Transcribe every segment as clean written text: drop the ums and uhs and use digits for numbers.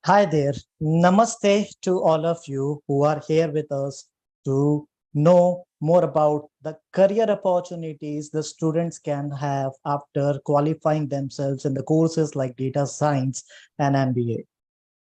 Hi there. Namaste to all of you who are here with us to know more about the career opportunities the students can have after qualifying themselves in the courses like data science and MBA.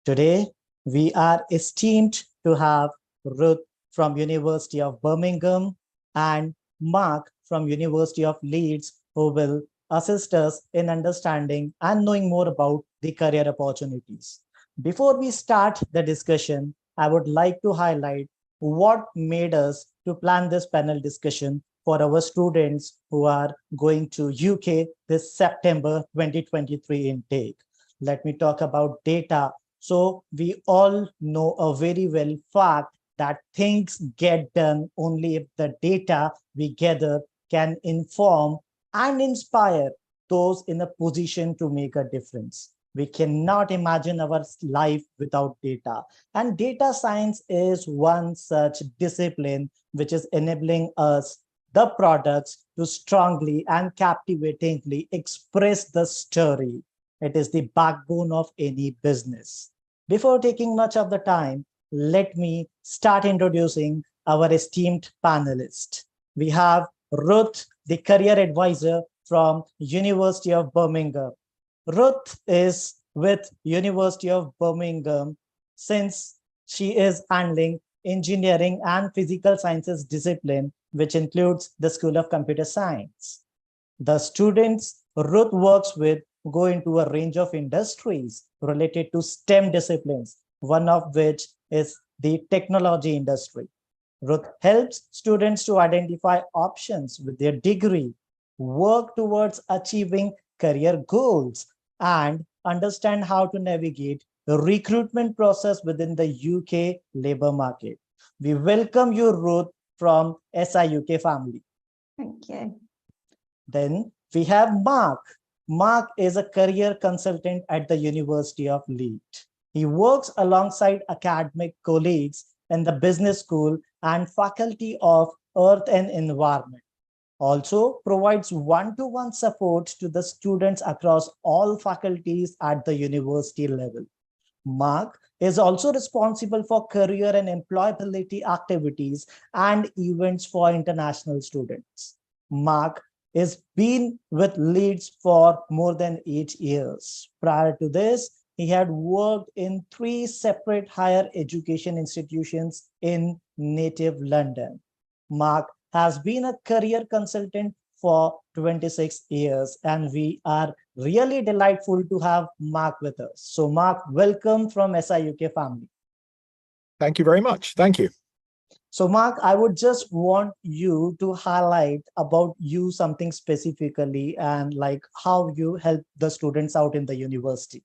Today, we are esteemed to have Ruth from University of Birmingham and Marc from University of Leeds who will assist us in understanding and knowing more about the career opportunities. Before we start the discussion, I would like to highlight what made us to plan this panel discussion for our students who are going to UK this September 2023 intake. Let me talk about data. So we all know a very well fact that things get done only if the data we gather can inform and inspire those in a position to make a difference. We cannot imagine our life without data. And data science is one such discipline which is enabling us, the products, to strongly and captivatingly express the story. It is the backbone of any business. Before taking much of the time, let me start introducing our esteemed panelists. We have Ruth, the career advisor from University of Birmingham. Ruth is with University of Birmingham since she is handling engineering and physical sciences discipline, which includes the School of Computer Science. The students Ruth works with go into a range of industries related to STEM disciplines, one of which is the technology industry. Ruth helps students to identify options with their degree, work towards achieving career goals, and understand how to navigate the recruitment process within the UK labor market. We welcome you, Ruth, from SI UK family. Thank you. Then we have Marc. Marc is a career consultant at the University of Leeds. He works alongside academic colleagues in the business school and faculty of Earth and Environment. Also provides one-to-one support to the students across all faculties at the university level. Marc is also responsible for career and employability activities and events for international students. Marc has been with Leeds for more than 8 years. Prior to this, he had worked in 3 separate higher education institutions in native London. Marc has been a career consultant for 26 years, and we are really delightful to have Marc with us. So Marc, welcome from SI UK family. Thank you very much. Thank you. So Marc, I would just want you to highlight about you something specifically and like how you help the students out in the university.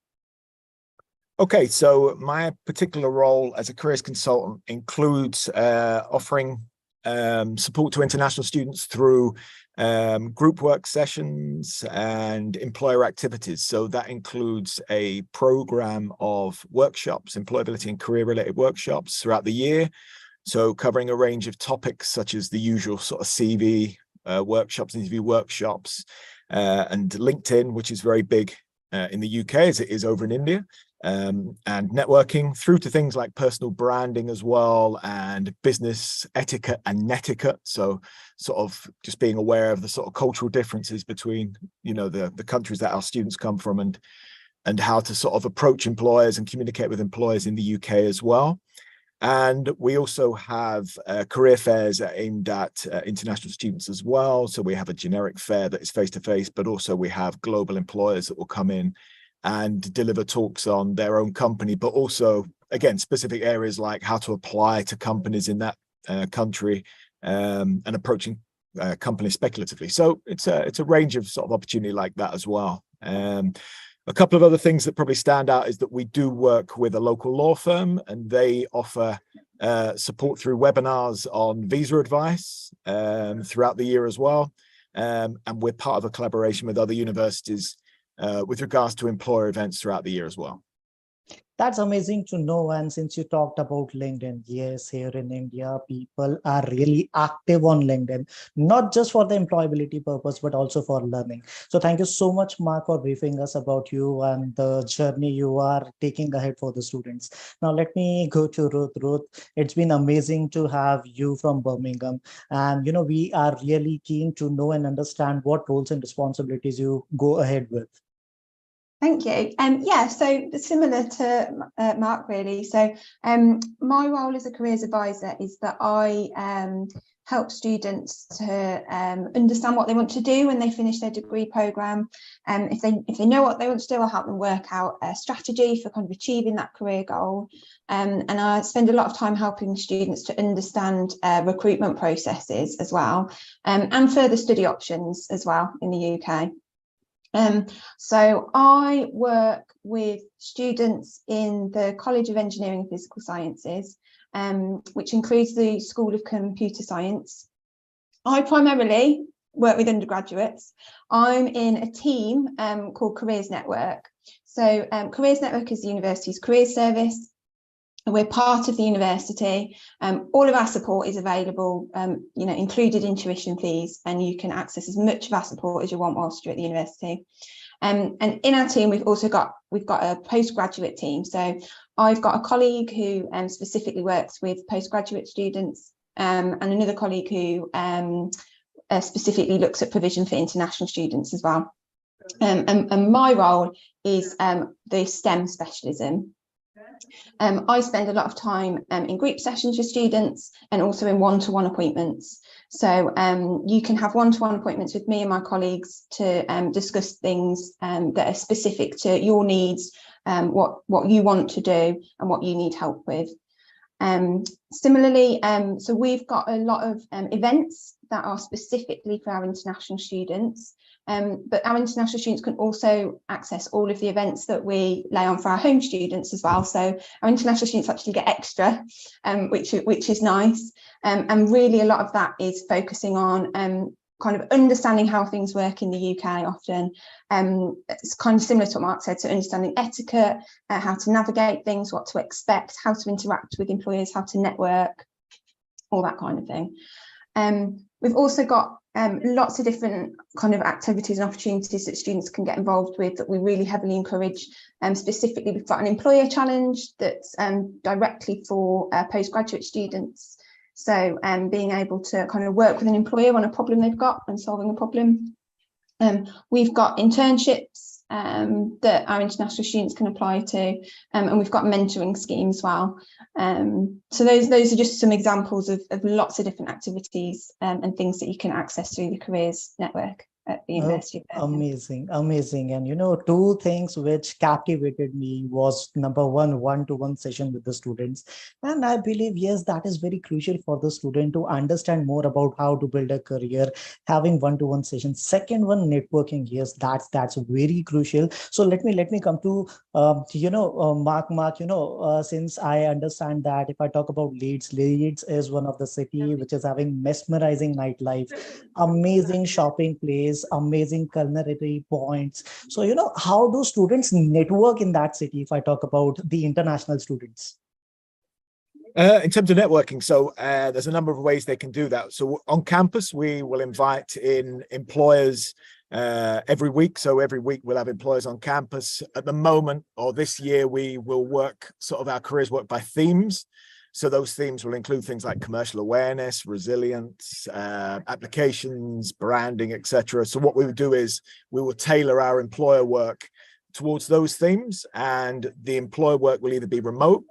Okay, so my particular role as a careers consultant includes offering support to international students through group work sessions and employer activities. So that includes a program of workshops, employability and career related workshops throughout the year. So covering a range of topics such as the usual sort of CV workshops, interview workshops, and LinkedIn, which is very big in the UK as it is over in India. And networking through to things like personal branding as well, and business etiquette and netiquette. So sort of just being aware of the sort of cultural differences between, you know, the countries that our students come from, and how to sort of approach employers and communicate with employers in the UK as well. And we also have career fairs aimed at international students as well. So we have a generic fair that is face-to-face, but also we have global employers that will come in and deliver talks on their own company, but also, again, specific areas like how to apply to companies in that country, and approaching companies speculatively. So it's a range of sort of opportunity like that as well. A couple of other things that probably stand out is that we do work with a local law firm, and they offer support through webinars on visa advice throughout the year as well. And we're part of a collaboration with other universities with regards to employer events throughout the year as well. That's amazing to know. And since you talked about LinkedIn, yes, here in India, people are really active on LinkedIn, not just for the employability purpose, but also for learning. So thank you so much, Mark, for briefing us about you and the journey you are taking ahead for the students. Now let me go to Ruth. Ruth, it's been amazing to have you from Birmingham. And we are really keen to know and understand what roles and responsibilities you go ahead with. Thank you. Yeah, so similar to Mark, really. So my role as a careers advisor is that I help students to understand what they want to do when they finish their degree programme. If they know what they want to do, I'll help them work out a strategy for kind of achieving that career goal. And I spend a lot of time helping students to understand recruitment processes as well, and further study options as well in the UK. So I work with students in the College of Engineering and Physical Sciences, which includes the School of Computer Science. I primarily work with undergraduates. I'm in a team called Careers Network. So Careers Network is the university's careers service. We're part of the university. All of our support is available, included in tuition fees, and you can access as much of our support as you want whilst you're at the university. And in our team, we've got a postgraduate team. So I've got a colleague who specifically works with postgraduate students, and another colleague who specifically looks at provision for international students as well. And my role is the STEM specialism. I spend a lot of time in group sessions with students and also in one-to-one appointments. So you can have one-to-one appointments with me and my colleagues to discuss things that are specific to your needs, what you want to do and what you need help with. Similarly, so we've got a lot of events that are specifically for our international students. But our international students can also access all of the events that we lay on for our home students as well. So our international students actually get extra, which is nice. And really a lot of that is focusing on kind of understanding how things work in the UK often. It's kind of similar to what Mark said, so understanding etiquette, how to navigate things, what to expect, how to interact with employers, how to network, all that kind of thing. We've also got lots of different kind of activities and opportunities that students can get involved with that we really heavily encourage. Specifically, we've got an employer challenge that's directly for postgraduate students. So being able to kind of work with an employer on a problem they've got and solving a problem. We've got internships that our international students can apply to, and we've got mentoring schemes as well. So those are just some examples of lots of different activities and things that you can access through the Careers Network at the University of Birmingham. Amazing. And two things which captivated me was number one-to-one session with the students. And I believe, yes, that is very crucial for the student to understand more about how to build a career, having one-to-one sessions. Second one, networking. Yes, that's very crucial. So let me come to Mark, since I understand that if I talk about Leeds is one of the city which is having mesmerizing nightlife, amazing shopping place, amazing culinary points. So, how do students network in that city if I talk about the international students? In terms of networking, so there's a number of ways they can do that. So on campus, we will invite in employers every week. So every week we'll have employers on campus. At the moment, or this year, we will work sort of our careers work by themes. So those themes will include things like commercial awareness, resilience, applications, branding, etc. So what we would do is we will tailor our employer work towards those themes, and the employer work will either be remote,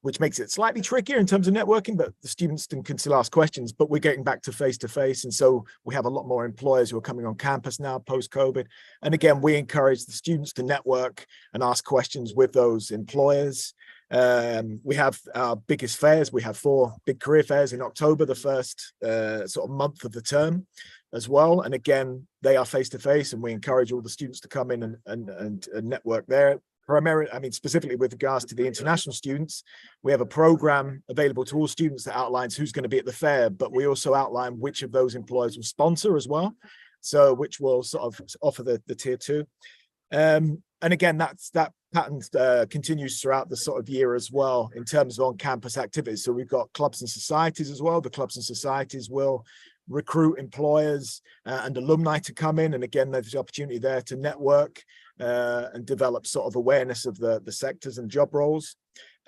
which makes it slightly trickier in terms of networking, but the students can still ask questions, but we're getting back to face-to-face. And so we have a lot more employers who are coming on campus now post-COVID. And again, we encourage the students to network and ask questions with those employers. We have our biggest fairs. We have 4 big career fairs in October, the first sort of month of the term as well. And again, they are face-to-face, and we encourage all the students to come in and network there. Primarily, I mean, specifically with regards to the international students, we have a program available to all students that outlines who's going to be at the fair, but we also outline which of those employers will sponsor as well. So which will sort of offer the tier 2. And again, that pattern continues throughout the sort of year as well in terms of on-campus activities. So we've got clubs and societies as well. The clubs and societies will recruit employers and alumni to come in. And again, there's the opportunity there to network and develop sort of awareness of the sectors and job roles.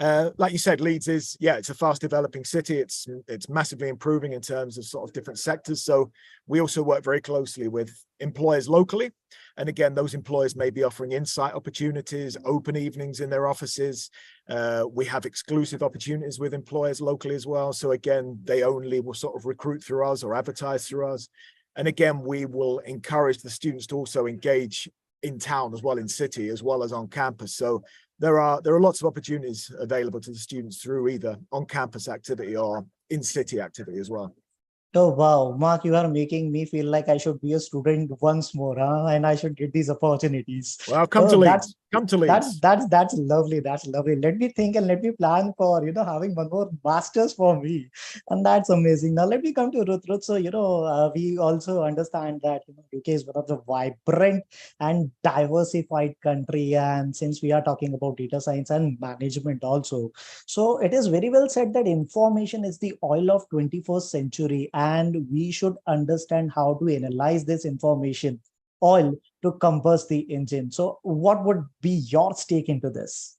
Like you said, Leeds is, it's a fast developing city. It's massively improving in terms of sort of different sectors. So we also work very closely with employers locally. And again, those employers may be offering insight opportunities, open evenings in their offices. We have exclusive opportunities with employers locally as well. So again, they only will sort of recruit through us or advertise through us. And again, we will encourage the students to also engage in town as well, in city, as well as on campus. So there are lots of opportunities available to the students through either on-campus activity or in-city activity as well. Oh, wow, Mark, you are making me feel like I should be a student once more, and I should get these opportunities. Well, come to Leeds. Come to Leeds. That's lovely. That's lovely. Let me think and let me plan for, having one more master's for me. And that's amazing. Now, let me come to Ruth. Ruth, so, we also understand that UK is one of the vibrant and diversified country. And since we are talking about data science and management also, so it is very well said that information is the oil of 21st century. And we should understand how to analyze this information oil to combust the engine. So what would be your stake into this?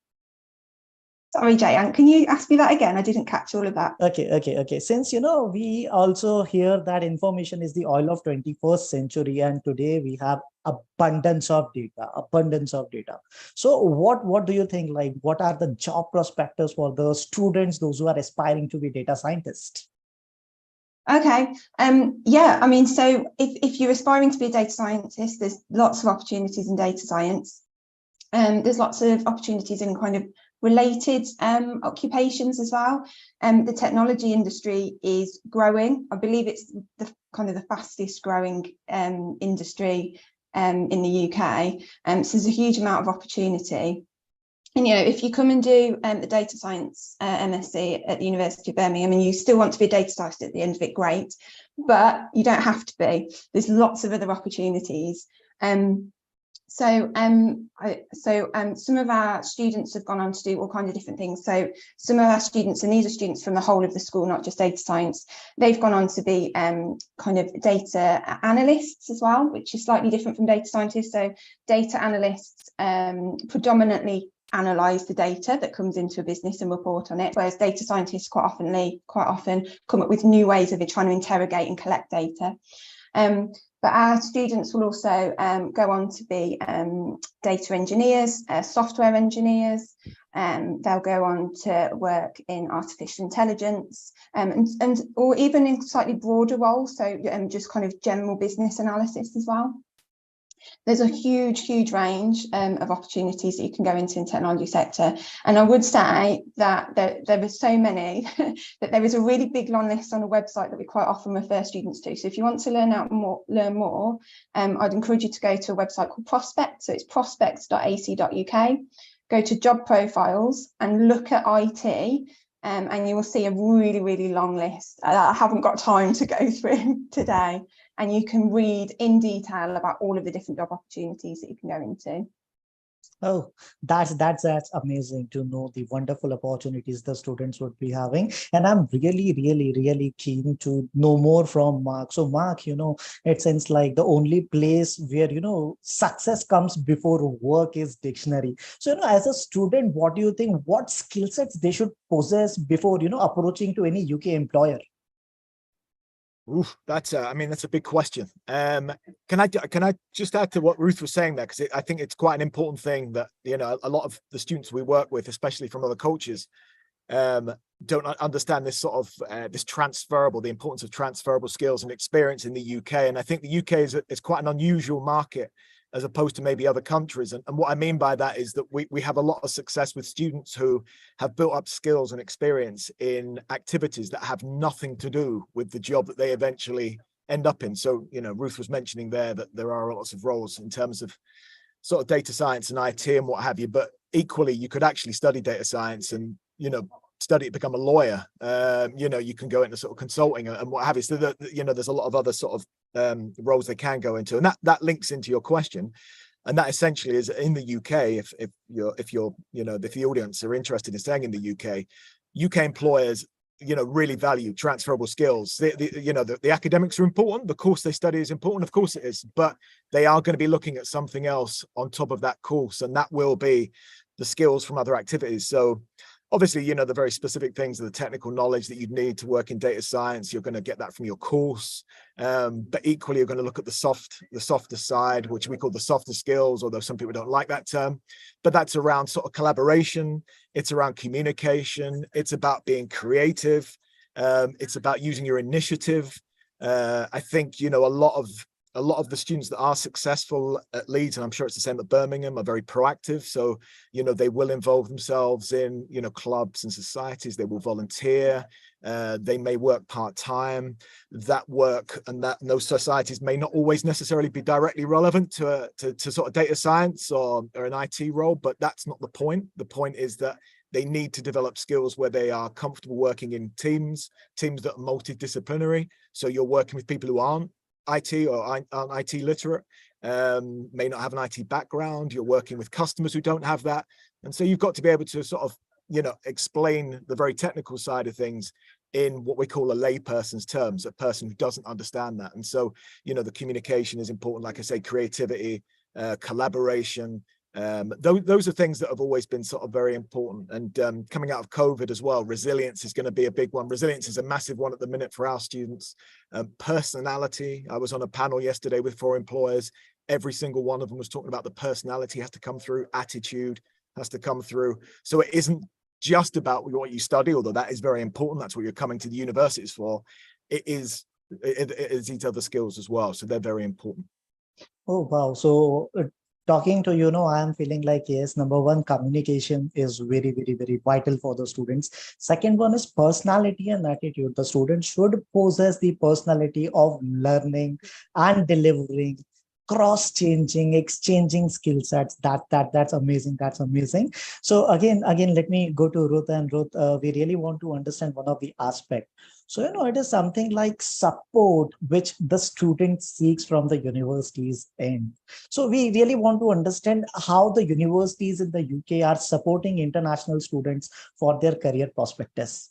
Sorry, Jayan, can you ask me that again? I didn't catch all of that. Okay. Since, we also hear that information is the oil of 21st century, and today we have abundance of data. So what do you think, like, what are the job prospects for the students, those who are aspiring to be data scientists? Okay. Yeah, I mean, so if you're aspiring to be a data scientist, there's lots of opportunities in data science. There's lots of opportunities in kind of related occupations as well. The technology industry is growing. I believe it's the kind of the fastest growing industry in the UK. So there's a huge amount of opportunity. And, if you come and do the data science MSc at the University of Birmingham and you still want to be a data scientist at the end of it, great, but you don't have to be. There's lots of other opportunities. Some of our students have gone on to do all kinds of different things. So some of our students, and these are students from the whole of the school, not just data science, they've gone on to be kind of data analysts as well, which is slightly different from data scientists. So data analysts predominantly analyze the data that comes into a business and report on it, whereas data scientists quite often come up with new ways of trying to interrogate and collect data. But our students will also go on to be data engineers, software engineers, they'll go on to work in artificial intelligence, and or even in slightly broader roles, so just kind of general business analysis as well. There's a huge range of opportunities that you can go into in the technology sector. And I would say that there are so many that there is a really big long list on a website that we quite often refer students to. So if you want to learn more, I'd encourage you to go to a website called Prospect. So it's prospects.ac.uk. Go to job profiles and look at IT. And you will see a really long list that I haven't got time to go through today. And you can read in detail about all of the different job opportunities that you can go into. Oh, that's amazing to know the wonderful opportunities the students would be having. And I'm really keen to know more from Marc. So Marc, it seems like the only place where, success comes before work is dictionary. So, as a student, what do you think, what skill sets they should possess before, approaching to any UK employer? Oof, that's a big question. Can I just add to what Ruth was saying there, because I think it's quite an important thing that a lot of the students we work with, especially from other coaches, don't understand this sort of the importance of transferable skills and experience in the UK. And I think the UK is quite an unusual market as opposed to maybe other countries. And what I mean by that is that we have a lot of success with students who have built up skills and experience in activities that have nothing to do with the job that they eventually end up in. So, Ruth was mentioning there that there are lots of roles in terms of sort of data science and IT and what have you, but equally you could actually study data science and, study it, become a lawyer. You can go into sort of consulting and what have you. So that, there's a lot of other sort of roles they can go into, and that links into your question. And that essentially is in the UK. If the audience are interested in staying in the UK employers, really value transferable skills. The academics are important. The course they study is important, of course it is, but they are going to be looking at something else on top of that course, and that will be the skills from other activities. So obviously, the very specific things, the technical knowledge that you'd need to work in data science, you're going to get that from your course. But equally, you're going to look at the softer side, which we call the softer skills, although some people don't like that term. But that's around sort of collaboration. It's around communication. It's about being creative. It's about using your initiative. I think, a lot of the students that are successful at Leeds, and I'm sure it's the same at Birmingham, are very proactive. So, they will involve themselves in, clubs and societies. They will volunteer. They may work part-time. That work and those societies may not always necessarily be directly relevant to sort of data science or an IT role, but that's not the point. The point is that they need to develop skills where they are comfortable working in teams that are multidisciplinary. So you're working with people who aren't IT or aren't IT literate, may not have an IT background. You're working with customers who don't have that. And so you've got to be able to sort of, explain the very technical side of things in what we call a layperson's terms, a person who doesn't understand that. And so, the communication is important. Like I say, creativity, collaboration, those are things that have always been sort of very important. And coming out of COVID as well, resilience is going to be a big one. Resilience is a massive one at the minute for our students. Personality. I was on a panel yesterday with 4 employers. Every single one of them was talking about the personality has to come through, attitude has to come through. So it isn't just about what you study, although that is very important. That's what you're coming to the universities for. It is these other skills as well. So they're very important. Oh, wow. So talking to I am feeling like, yes, number one, communication is very, very, very vital for the students. Second one is personality and attitude. The student should possess the personality of learning and delivering, cross-changing, exchanging skill sets. That's amazing. That's amazing. So again, let me go to Ruth. And Ruth, we really want to understand one of the aspects. So, it is something like support which the student seeks from the university's end. So we really want to understand how the universities in the UK are supporting international students for their career prospectus.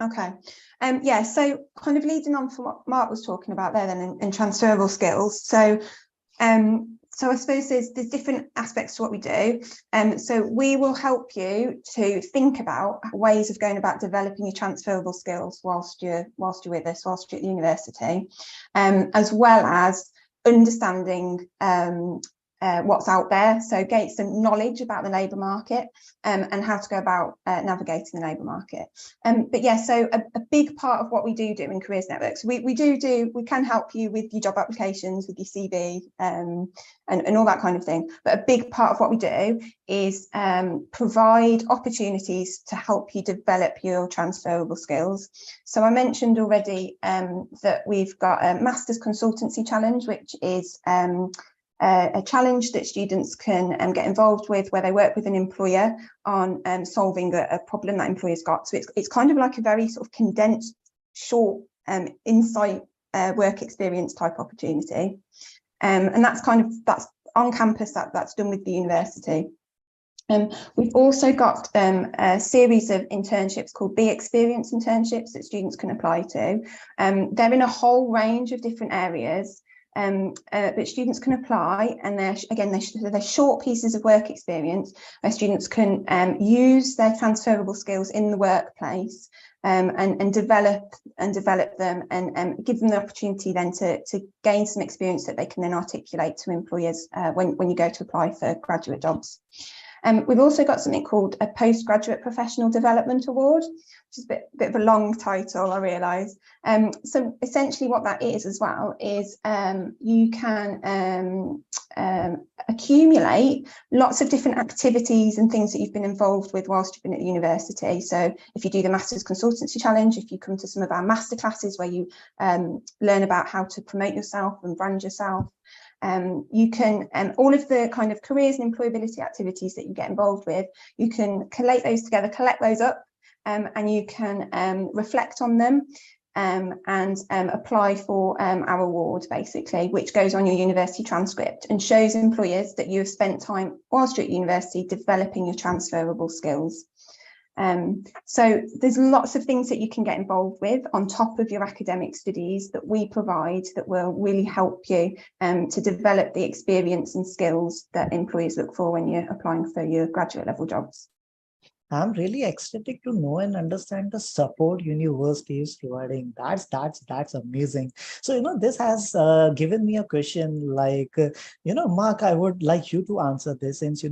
Okay. Yeah, so kind of leading on from what Mark was talking about there then in transferable skills. So I suppose there's different aspects to what we do. So we will help you to think about ways of going about developing your transferable skills whilst you're with us, whilst you're at university, as well as understanding what's out there, so get some knowledge about the labour market and how to go about navigating the labour market. But yeah, so a big part of what we do in Careers Networks, we can help you with your job applications, with your CV and all that kind of thing. But a big part of what we do is provide opportunities to help you develop your transferable skills. So I mentioned already that we've got a Masters Consultancy Challenge, which is a challenge that students can get involved with, where they work with an employer on solving a problem that employer's got. So it's kind of like a very sort of condensed, short insight work experience type opportunity, and that's on campus. That's done with the university. We've also got a series of internships called Be Experience internships that students can apply to. They're in a whole range of different areas. But students can apply, and they're short pieces of work experience where students can use their transferable skills in the workplace and develop them and give them the opportunity then to gain some experience that they can then articulate to employers when you go to apply for graduate jobs. We've also got something called a Postgraduate Professional Development Award, which is a bit of a long title, I realise. So essentially what that is as well is you can accumulate lots of different activities and things that you've been involved with whilst you've been at university. So if you do the Masters Consultancy Challenge, if you come to some of our master classes where you learn about how to promote yourself and brand yourself, you can all of the kind of careers and employability activities that you get involved with, you can collate those together, collect those up, and you can reflect on them and apply for our award, basically, which goes on your university transcript and shows employers that you have spent time whilst you're at university developing your transferable skills. So there's lots of things that you can get involved with on top of your academic studies that we provide that will really help you to develop the experience and skills that employers look for when you're applying for your graduate level jobs. I'm really ecstatic to know and understand the support university is providing. That's amazing. So, this has given me a question like, Mark, I would like you to answer this since,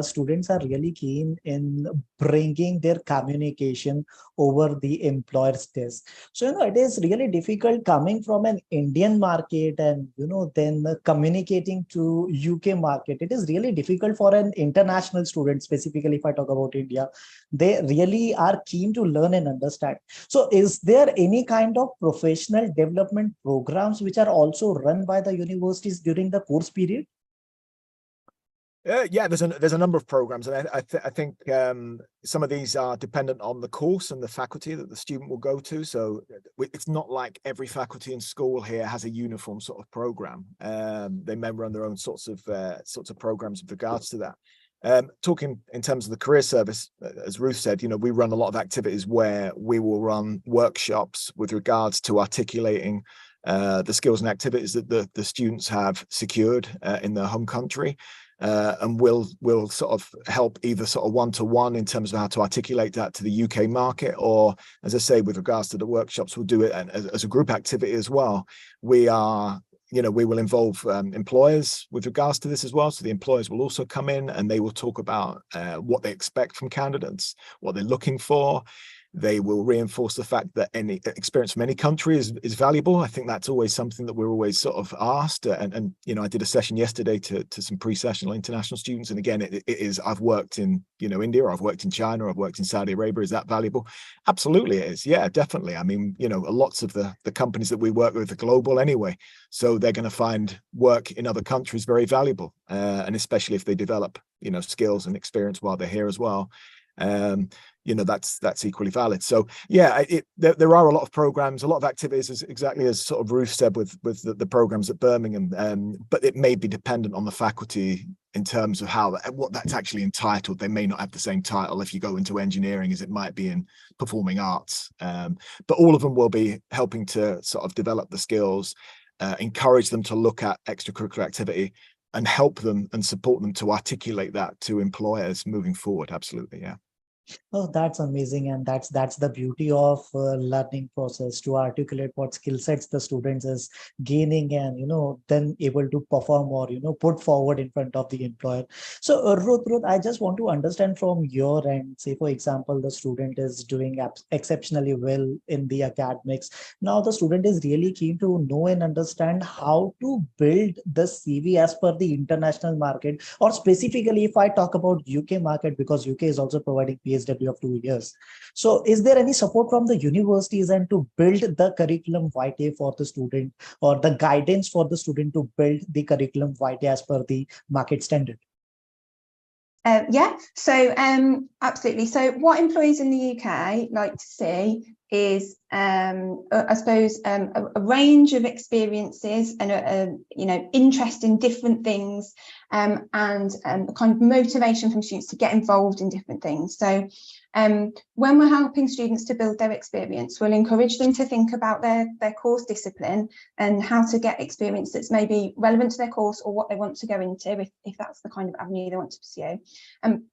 students are really keen in bringing their communication over the employer's desk. So, it is really difficult coming from an Indian market and, then communicating to UK market. It is really difficult for an international student, specifically if I talk about India. They really are keen to learn and understand. So is there any kind of professional development programs which are also run by the universities during the course period? Yeah, there's a number of programs, and I think some of these are dependent on the course and the faculty that the student will go to. So it's not like every faculty in school here has a uniform sort of program. They may run their own sorts of programs with regards to that. Talking in terms of the career service, as Ruth said, we run a lot of activities where we will run workshops with regards to articulating the skills and activities that the students have secured in their home country. And we'll sort of help either sort of one-to-one in terms of how to articulate that to the UK market, or, as I say, with regards to the workshops, we'll do it as a group activity as well. We will involve employers with regards to this as well. So the employers will also come in and they will talk about what they expect from candidates, what they're looking for. They will reinforce the fact that any experience from any country is valuable. I think that's always something that we're always sort of asked. And I did a session yesterday to some pre-sessional international students. And again, it is, I've worked in, India, I've worked in China, I've worked in Saudi Arabia. Is that valuable? Absolutely it is. Yeah, definitely. I mean, lots of the companies that we work with are global anyway. So they're going to find work in other countries very valuable. And especially if they develop, skills and experience while they're here as well. That's equally valid. So yeah, there are a lot of programs, a lot of activities, exactly as sort of Ruth said with the programs at Birmingham, but it may be dependent on the faculty in terms of what that's actually entitled. They may not have the same title if you go into engineering as it might be in performing arts, but all of them will be helping to sort of develop the skills, encourage them to look at extracurricular activity and help them and support them to articulate that to employers moving forward. Absolutely, yeah. Oh, that's amazing. And that's the beauty of learning process, to articulate what skill sets the students is gaining and, then able to perform or, put forward in front of the employer. So Ruth, I just want to understand from your end, say, for example, the student is doing exceptionally well in the academics. Now the student is really keen to know and understand how to build the CV as per the international market, or specifically if I talk about UK market, because UK is also providing PSW of 2 years. So is there any support from the universities and to build the curriculum vitae for the student, or the guidance for the student to build the curriculum vitae as per the market standard? Yeah, so absolutely. So what employers in the UK like to see is, I suppose, a range of experiences and interest in different things, and a kind of motivation from students to get involved in different things. So when we're helping students to build their experience, we'll encourage them to think about their course discipline and how to get experience that's maybe relevant to their course or what they want to go into, if that's the kind of avenue they want to pursue.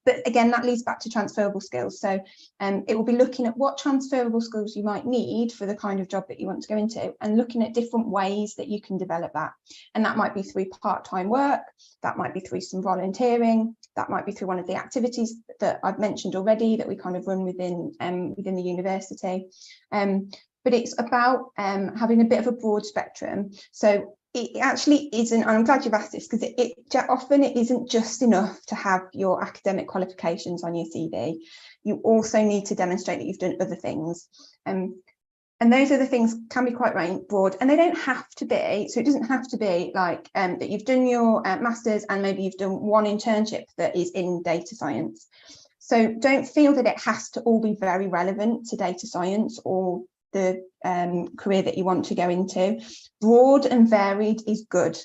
But again, that leads back to transferable skills. So it will be looking at what transferable skills you might need for the kind of job that you want to go into, and looking at different ways that you can develop that. And that might be through part-time work, that might be through some volunteering, that might be through one of the activities that I've mentioned already that we kind of run within the university. But it's about having a bit of a broad spectrum. So it actually isn't, and I'm glad you've asked this, because often it isn't just enough to have your academic qualifications on your CV. You also need to demonstrate that you've done other things. And those other things can be quite broad, and they don't have to be. So it doesn't have to be like that you've done your master's and maybe you've done one internship that is in data science. So don't feel that it has to all be very relevant to data science or the career that you want to go into. Broad and varied is good.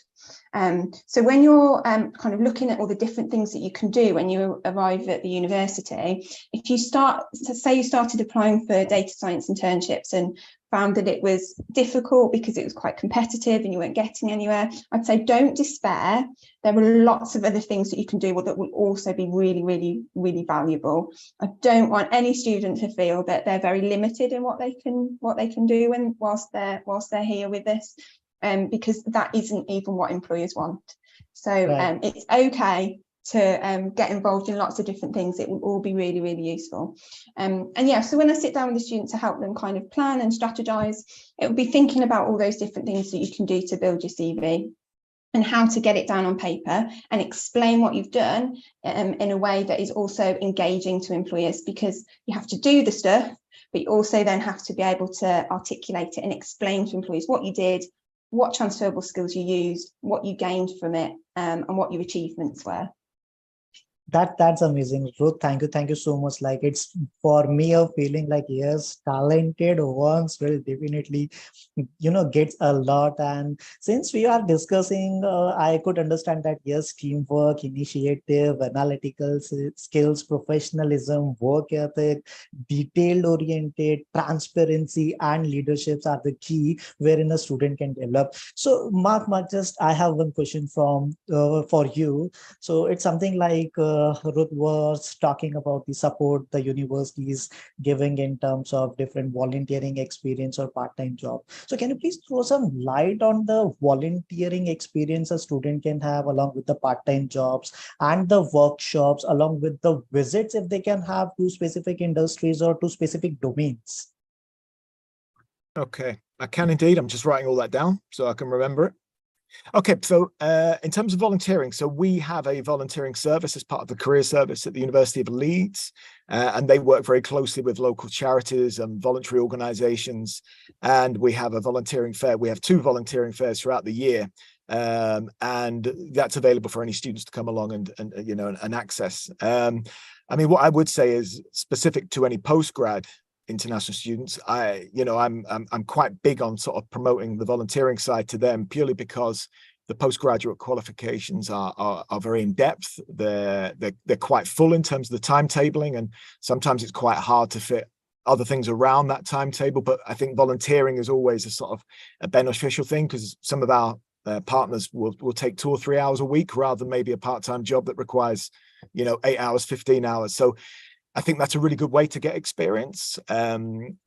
So when you're kind of looking at all the different things that you can do when you arrive at the university, if you start, so say you started applying for data science internships and found that it was difficult because it was quite competitive and you weren't getting anywhere, I'd say don't despair. There are lots of other things that you can do that will also be really, really, really valuable. I don't want any student to feel that they're very limited in what they can do when whilst they're here with this. Because that isn't even what employers want. So Right. it's okay to get involved in lots of different things. It will all be really, really useful. And yeah, so when I sit down with the students to help them kind of plan and strategize, it will be thinking about all those different things that you can do to build your CV and how to get it down on paper and explain what you've done in a way that is also engaging to employers, because you have to do the stuff, but you also then have to be able to articulate it and explain to employers what you did, what transferable skills you used, what you gained from it, and what your achievements were. That's amazing, Ruth. Thank you so much. Like, it's for me a feeling like, yes, talented ones will definitely, get a lot. And since we are discussing, I could understand that yes, teamwork, initiative, analytical skills, professionalism, work ethic, detailed oriented, transparency, and leaderships are the key wherein a student can develop. So, Mark, just I have one question from for you. So it's something like Ruth was talking about the support the university is giving in terms of different volunteering experience or part-time job. So can you please throw some light on the volunteering experience a student can have along with the part-time jobs and the workshops, along with the visits if they can have to specific industries or to specific domains? Okay, I can indeed. I'm just writing all that down so I can remember it. Okay, so in terms of volunteering, so we have a volunteering service as part of the career service at the University of Leeds, and they work very closely with local charities and voluntary organisations. And we have a volunteering fair. We have 2 volunteering fairs throughout the year, and that's available for any students to come along and access. I mean, what I would say is specific to any postgrad international students, I'm quite big on sort of promoting the volunteering side to them, purely because the postgraduate qualifications are very in depth. They're quite full in terms of the timetabling, and sometimes it's quite hard to fit other things around that timetable. But I think volunteering is always a sort of a beneficial thing, because some of our partners will take 2 or 3 hours a week rather than maybe a part-time job that requires 8 hours, 15 hours. So I think that's a really good way to get experience. And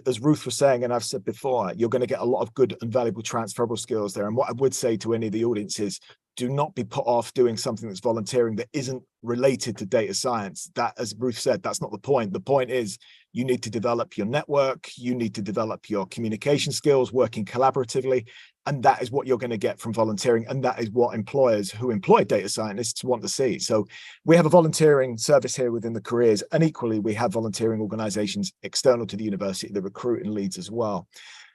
as Ruth was saying, and I've said before, you're going to get a lot of good and valuable transferable skills there. And what I would say to any of the audience is, do not be put off doing something that's volunteering that isn't related to data science. That, as Ruth said, that's not the point. The point is you need to develop your network, you need to develop your communication skills, working collaboratively. And that is what you're going to get from volunteering. And that is what employers who employ data scientists want to see. So we have a volunteering service here within the careers. And equally, we have volunteering organizations external to the university that recruit in Leeds as well.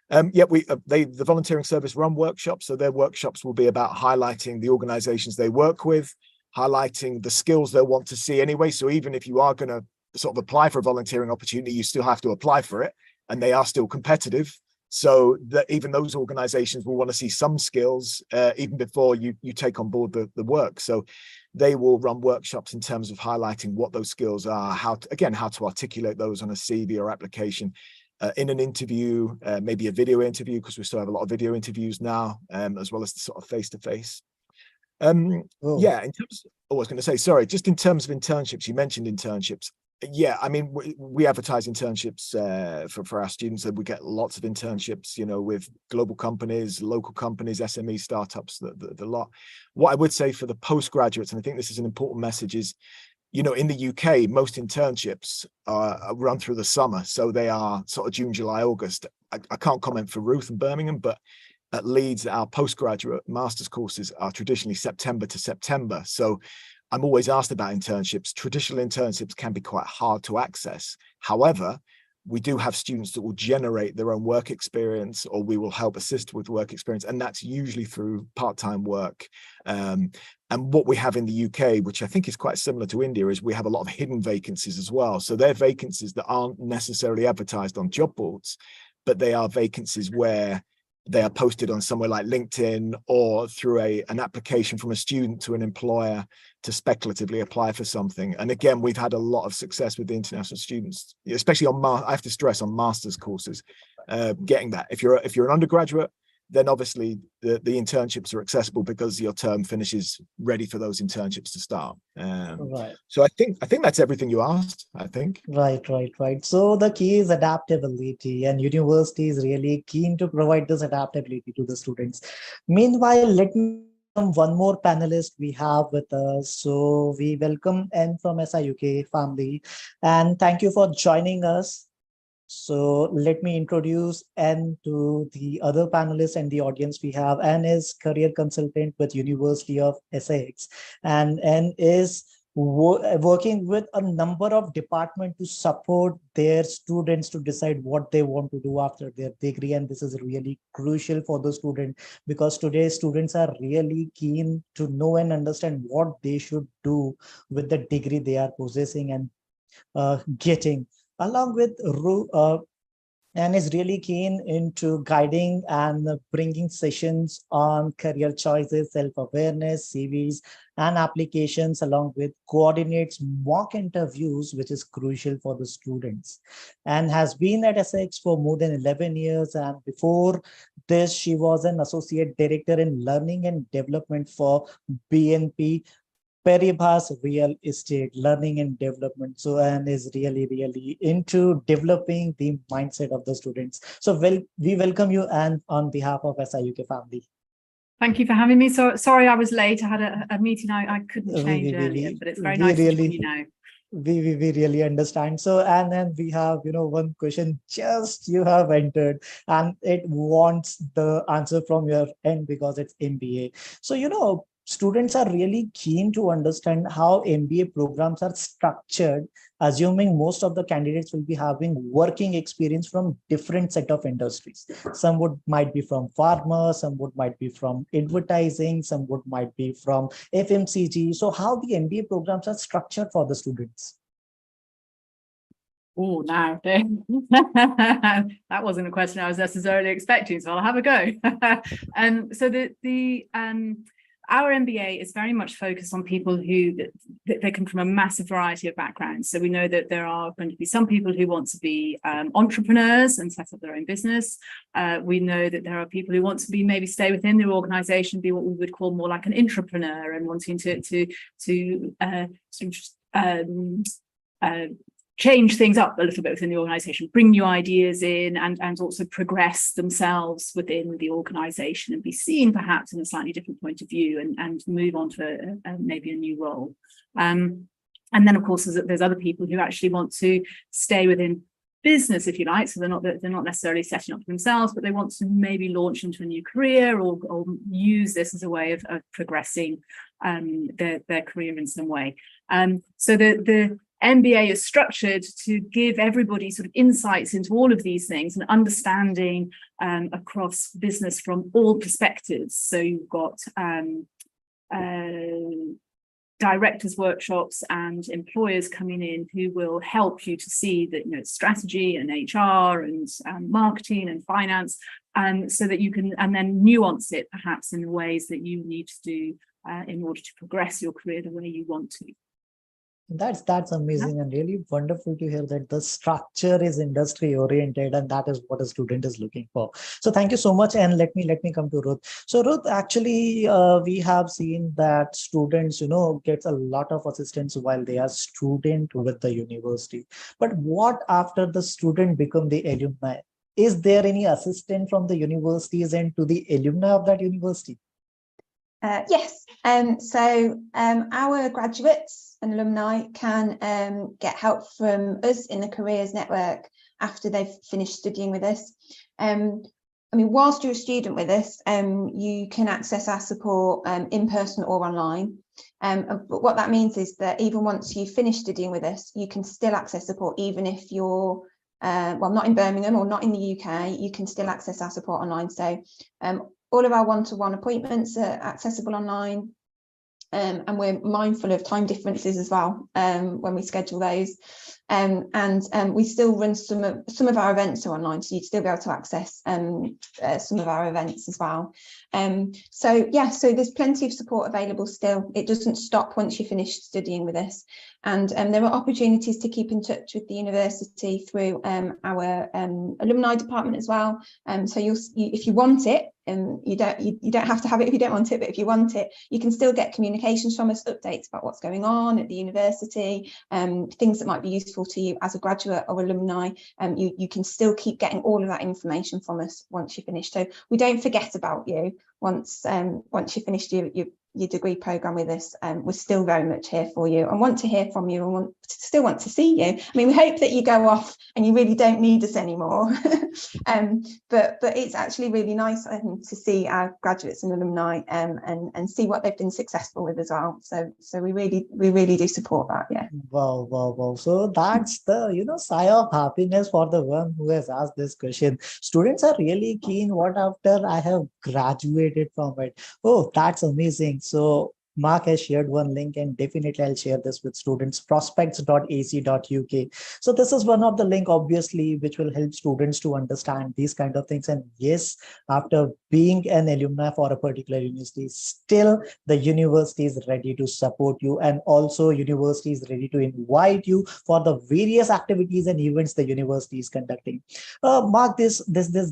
The volunteering service run workshops. So their workshops will be about highlighting the organizations they work with, highlighting the skills they want to see anyway. So even if you are going to sort of apply for a volunteering opportunity, you still have to apply for it, and they are still competitive. So that even those organizations will want to see some skills even before you take on board the work. So they will run workshops in terms of highlighting what those skills are, how to articulate those on a CV or application. In an interview, maybe a video interview, because we still have a lot of video interviews now, as well as the sort of face-to-face. Yeah, in terms, I was going to say, sorry, just in terms of internships, you mentioned internships. Yeah, I mean, we advertise internships for our students, and we get lots of internships, with global companies, local companies, SME startups, the lot. What I would say for the postgraduates, and I think this is an important message, is, in the UK, most internships are run through the summer. So they are sort of June, July, August. I can't comment for Ruth and Birmingham, but at Leeds, our postgraduate master's courses are traditionally September to September. So I'm always asked about internships. Traditional internships can be quite hard to access. However, we do have students that will generate their own work experience, or we will help assist with work experience. And that's usually through part-time work. And what we have in the UK, which I think is quite similar to India, is we have a lot of hidden vacancies as well. So they're vacancies that aren't necessarily advertised on job boards, but they are vacancies where they are posted on somewhere like LinkedIn or through an application from a student to an employer to speculatively apply for something. And again, we've had a lot of success with the international students, especially on, I have to stress, on master's courses, getting that. If you're an undergraduate, then obviously the internships are accessible because your term finishes ready for those internships to start. Right. So I think that's everything you asked, I think. Right. So the key is adaptability, and university is really keen to provide this adaptability to the students. Meanwhile, let me welcome one more panelist we have with us. So we welcome N from SIUK family, and thank you for joining us. So let me introduce N to the other panelists and the audience we have. N is career consultant with University of Essex, and N is working with a number of departments to support their students to decide what they want to do after their degree. And this is really crucial for the student, because today students are really keen to know and understand what they should do with the degree they are possessing and getting. Along with and is really keen into guiding and bringing sessions on career choices, self-awareness, CVs, and applications, along with coordinates mock interviews, which is crucial for the students, and has been at Essex for more than 11 years. And before this, she was an associate director in learning and development for BNP Paribas Real Estate Learning and Development. So, and is really into developing the mindset of the students. So we welcome you, and on behalf of SIUK family. Thank you for having me. So sorry I was late. I had a meeting I couldn't change earlier, but it's very nice to join you now. We really understand. So, and then we have, one question just you have entered, and it wants the answer from your end because it's MBA. So, students are really keen to understand how MBA programs are structured, assuming most of the candidates will be having working experience from different set of industries. Some might be from pharma, some might be from advertising, some might be from FMCG. So how the MBA programs are structured for the students? Oh, now that wasn't a question I was necessarily expecting, so I'll have a go. So our MBA is very much focused on people who they come from a massive variety of backgrounds. So we know that there are going to be some people who want to be entrepreneurs and set up their own business. We know that there are people who want to be maybe stay within their organization, be what we would call more like an intrapreneur, and wanting to change things up a little bit within the organization, bring new ideas in, and also progress themselves within the organization and be seen perhaps in a slightly different point of view, and move on to maybe a new role. And then, of course, there's other people who actually want to stay within business, if you like. So they're not necessarily setting up for themselves, but they want to maybe launch into a new career or use this as a way of progressing their career in some way. So the MBA is structured to give everybody sort of insights into all of these things and understanding across business from all perspectives. So you've got directors' workshops and employers coming in who will help you to see that strategy and HR and marketing and finance, so that you can and then nuance it perhaps in the ways that you need to do in order to progress your career the way you want to. That's amazing, and really wonderful to hear that the structure is industry oriented, and that is what a student is looking for. So thank you so much. And let me come to Ruth. So Ruth, actually we have seen that students gets a lot of assistance while they are student with the university. But what after the student become the alumni? Is there any assistance from the universities and to the alumni of that university? Yes. So our graduates and alumni can get help from us in the Careers Network after they've finished studying with us. Whilst you're a student with us, you can access our support in person or online. But what that means is that even once you've finished studying with us, you can still access support, even if you're not in Birmingham or not in the UK. You can still access our support online. So all of our one-to-one appointments are accessible online. And we're mindful of time differences as well when we schedule those. And we still run some of our events are online, so you'd still be able to access some of our events as well. So there's plenty of support available still. It doesn't stop once you finish studying with us. And there are opportunities to keep in touch with the university through our alumni department as well. So if you want it, you don't have to have it if you don't want it, but if you want it, you can still get communications from us, updates about what's going on at the university, things that might be useful to you as a graduate or alumni. You can still keep getting all of that information from us once you finish. So we don't forget about you once you finished your degree programme with us. We're still very much here for you and want to hear from you and still want to see you. I mean, we hope that you go off and you really don't need us anymore. But it's actually really nice to see our graduates and alumni and see what they've been successful with as well. So we really do support that. Yeah. Wow. So that's the sigh of happiness for the one who has asked this question. Students are really keen what after I have graduated from it. Oh, that's amazing. So Marc has shared one link, and definitely I'll share this with students, prospects.ac.uk. So this is one of the link, obviously, which will help students to understand these kind of things. And yes, after being an alumni for a particular university, still the university is ready to support you, and also university is ready to invite you for the various activities and events the university is conducting. Marc, this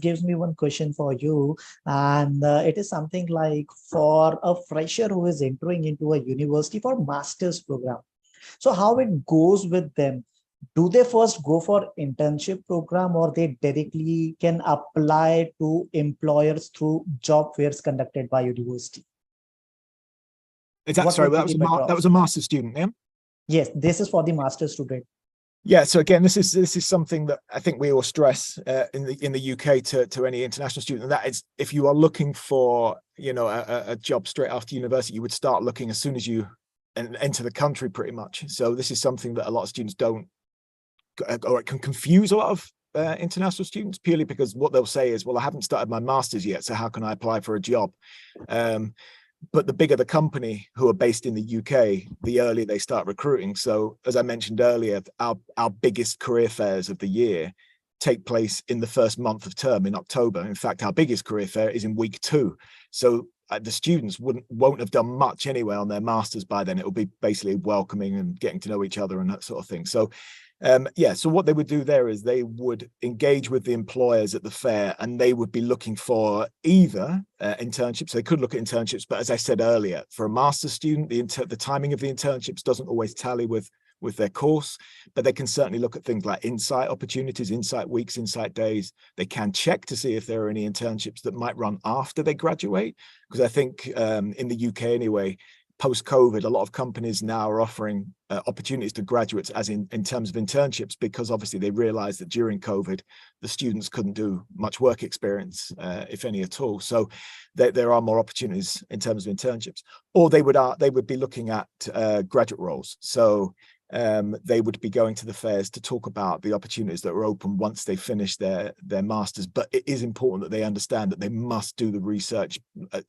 gives me one question for you, and it is something like, for a fresher who is entering into a university for master's program, so how it goes with them? Do they first go for internship program, or they directly can apply to employers through job fairs conducted by university? That was a master's student, yeah? Yes, this is for the master's student. Yeah, so again, this is something that I think we all stress in the UK to any international student, and that is, if you are looking for a job straight after university, you would start looking as soon as you enter the country, pretty much. So this is something that a lot of students don't, or it can confuse a lot of international students, purely because what they'll say is, well, I haven't started my master's yet, so how can I apply for a job? But the bigger the company who are based in the UK, the earlier they start recruiting. So as I mentioned earlier, our biggest career fairs of the year take place in the first month of term in October. In fact, our biggest career fair is in week 2. So the students won't have done much anyway on their masters by then. It will be basically welcoming and getting to know each other and that sort of thing. So so what they would do there is they would engage with the employers at the fair, and they would be looking for either internships. They could look at internships, but as I said earlier, for a master's student, the timing of the internships doesn't always tally with their course, but they can certainly look at things like insight opportunities, insight weeks, insight days. They can check to see if there are any internships that might run after they graduate, because I think in the UK anyway, post-COVID, a lot of companies now are offering opportunities to graduates as in terms of internships, because obviously they realized that during COVID, the students couldn't do much work experience, if any at all. So there are more opportunities in terms of internships, or they would be looking at graduate roles. So they would be going to the fairs to talk about the opportunities that are open once they finish their masters. But it is important that they understand that they must do the research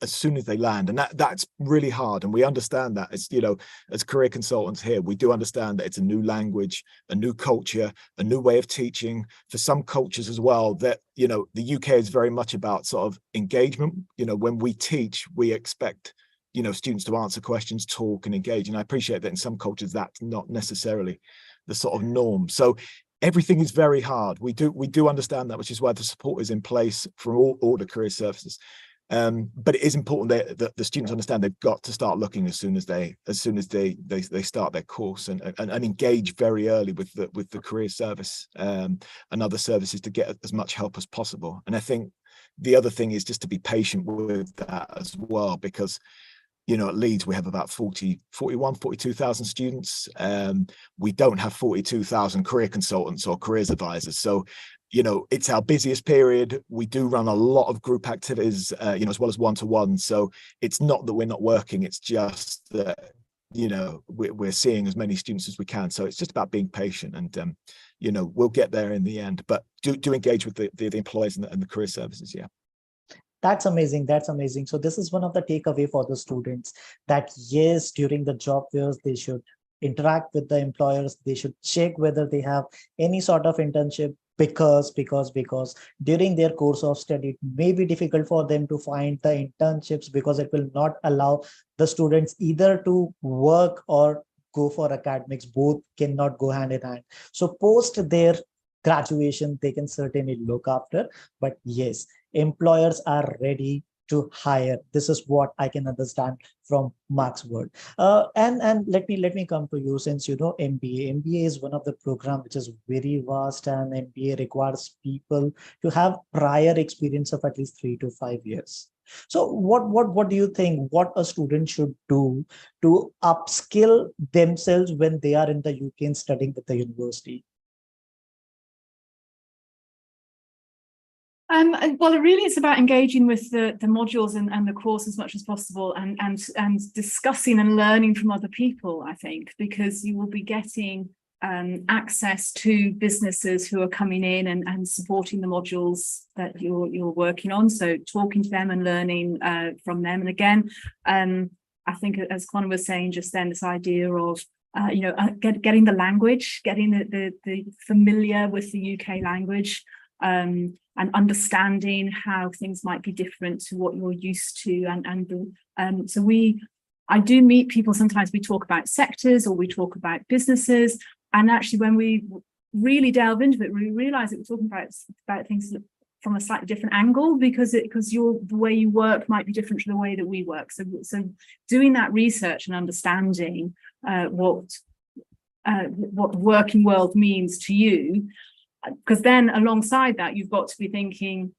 as soon as they land, and that's really hard. And we understand that. It's, as career consultants here, we do understand that it's a new language, a new culture, a new way of teaching. For some cultures as well, that the UK is very much about sort of engagement. When we teach, we expect students to answer questions, talk and engage. And I appreciate that in some cultures, that's not necessarily the sort of norm. So everything is very hard. We do understand that, which is why the support is in place for all the career services. But it is important that the students understand they've got to start looking as soon as they start their course, and engage very early with the career service and other services to get as much help as possible. And I think the other thing is just to be patient with that as well, because at Leeds, we have about 42,000 students. We don't have 42,000 career consultants or careers advisors. So, it's our busiest period. We do run a lot of group activities, as well as one-to-one. So it's not that we're not working. It's just that, we're seeing as many students as we can. So it's just about being patient, and, we'll get there in the end. But do engage with the employers and the career services. Yeah. That's amazing. That's amazing. So this is one of the takeaway for the students, that yes, during the job fairs, they should interact with the employers. They should check whether they have any sort of internship, because during their course of study, it may be difficult for them to find the internships, because it will not allow the students either to work or go for academics. Both cannot go hand in hand. So post their graduation, they can certainly look after. But yes, employers are ready to hire. This is what I can understand from Marc's word. And let me come to you, since you know MBA. MBA is one of the program which is very vast, and MBA requires people to have prior experience of at least 3 to 5 years. So what do you think? What a student should do to upskill themselves when they are in the UK and studying with the university? Well, really, it's about engaging with the modules and the course as much as possible, and discussing and learning from other people, I think, because you will be getting access to businesses who are coming in and supporting the modules that you're working on. So talking to them and learning from them. And again, I think, as Connor was saying just then, this idea of getting the language, getting the familiar with the UK language, and understanding how things might be different to what you're used to. So I do meet people. Sometimes we talk about sectors or we talk about businesses. And actually, when we really delve into it, we realize that we're talking about things from a slightly different angle, because the way you work might be different to the way that we work. So doing that research and understanding what the working world means to you, because then alongside that, you've got to be thinking,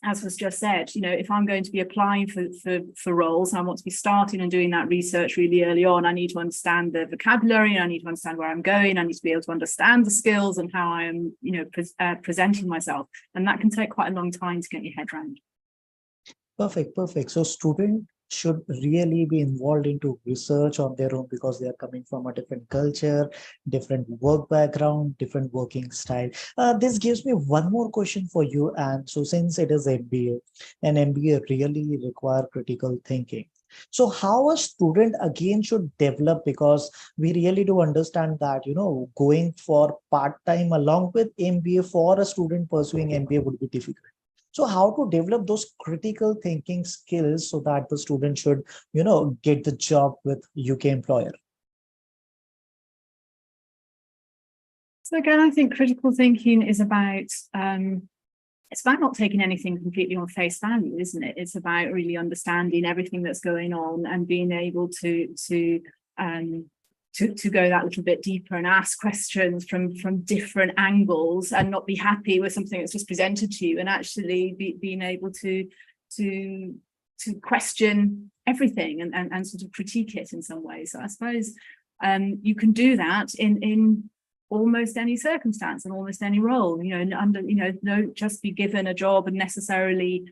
as was just said, if I'm going to be applying for roles, I want to be starting and doing that research really early on. I need to understand the vocabulary, and I need to understand where I'm going. I need to be able to understand the skills and how I am, presenting myself. And that can take quite a long time to get your head around. Perfect. So student should really be involved into research on their own, because they are coming from a different culture, different work background, different working style. This gives me one more question for you. And so since it is MBA, and MBA really require critical thinking, so how a student again should develop, because we really do understand that, going for part-time along with MBA for a student pursuing MBA would be difficult. So how to develop those critical thinking skills so that the student should, get the job with UK employer? So again, I think critical thinking is about it's about not taking anything completely on face value, isn't it? It's about really understanding everything that's going on and being able to go that little bit deeper and ask questions from different angles, and not be happy with something that's just presented to you, and actually being able to question everything and sort of critique it in some ways. So I suppose you can do that in almost any circumstance and almost any role, don't just be given a job and necessarily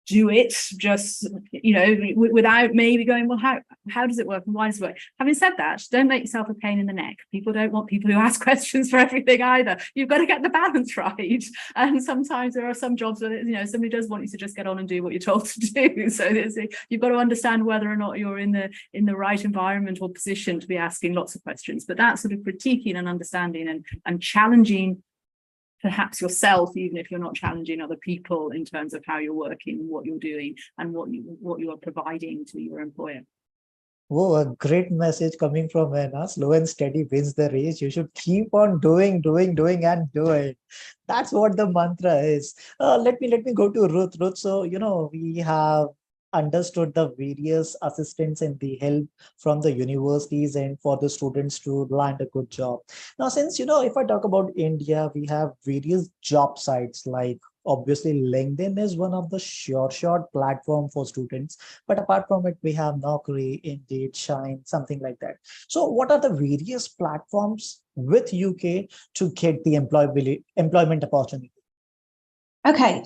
do it just, without maybe going, well, how does it work and why does it work? Having said that, don't make yourself a pain in the neck. People don't want people who ask questions for everything either. You've got to get the balance right. And sometimes there are some jobs where, somebody does want you to just get on and do what you're told to do. So you've got to understand whether or not you're in the right environment or position to be asking lots of questions. But that sort of critiquing and understanding and challenging perhaps yourself, even if you're not challenging other people in terms of how you're working, what you're doing, and what you are providing to your employer. Oh, a great message coming from Anna. Slow and steady wins the race. You should keep on doing and doing. That's what the mantra is. Let me go to Ruth. Ruth, so we have understood the various assistance and the help from the universities and for the students to land a good job. Now, since, if I talk about India, we have various job sites, like obviously LinkedIn is one of the short platform for students. But apart from it, we have Naukri, Indeed, Shine, something like that. So what are the various platforms with UK to get the employment opportunity? Okay,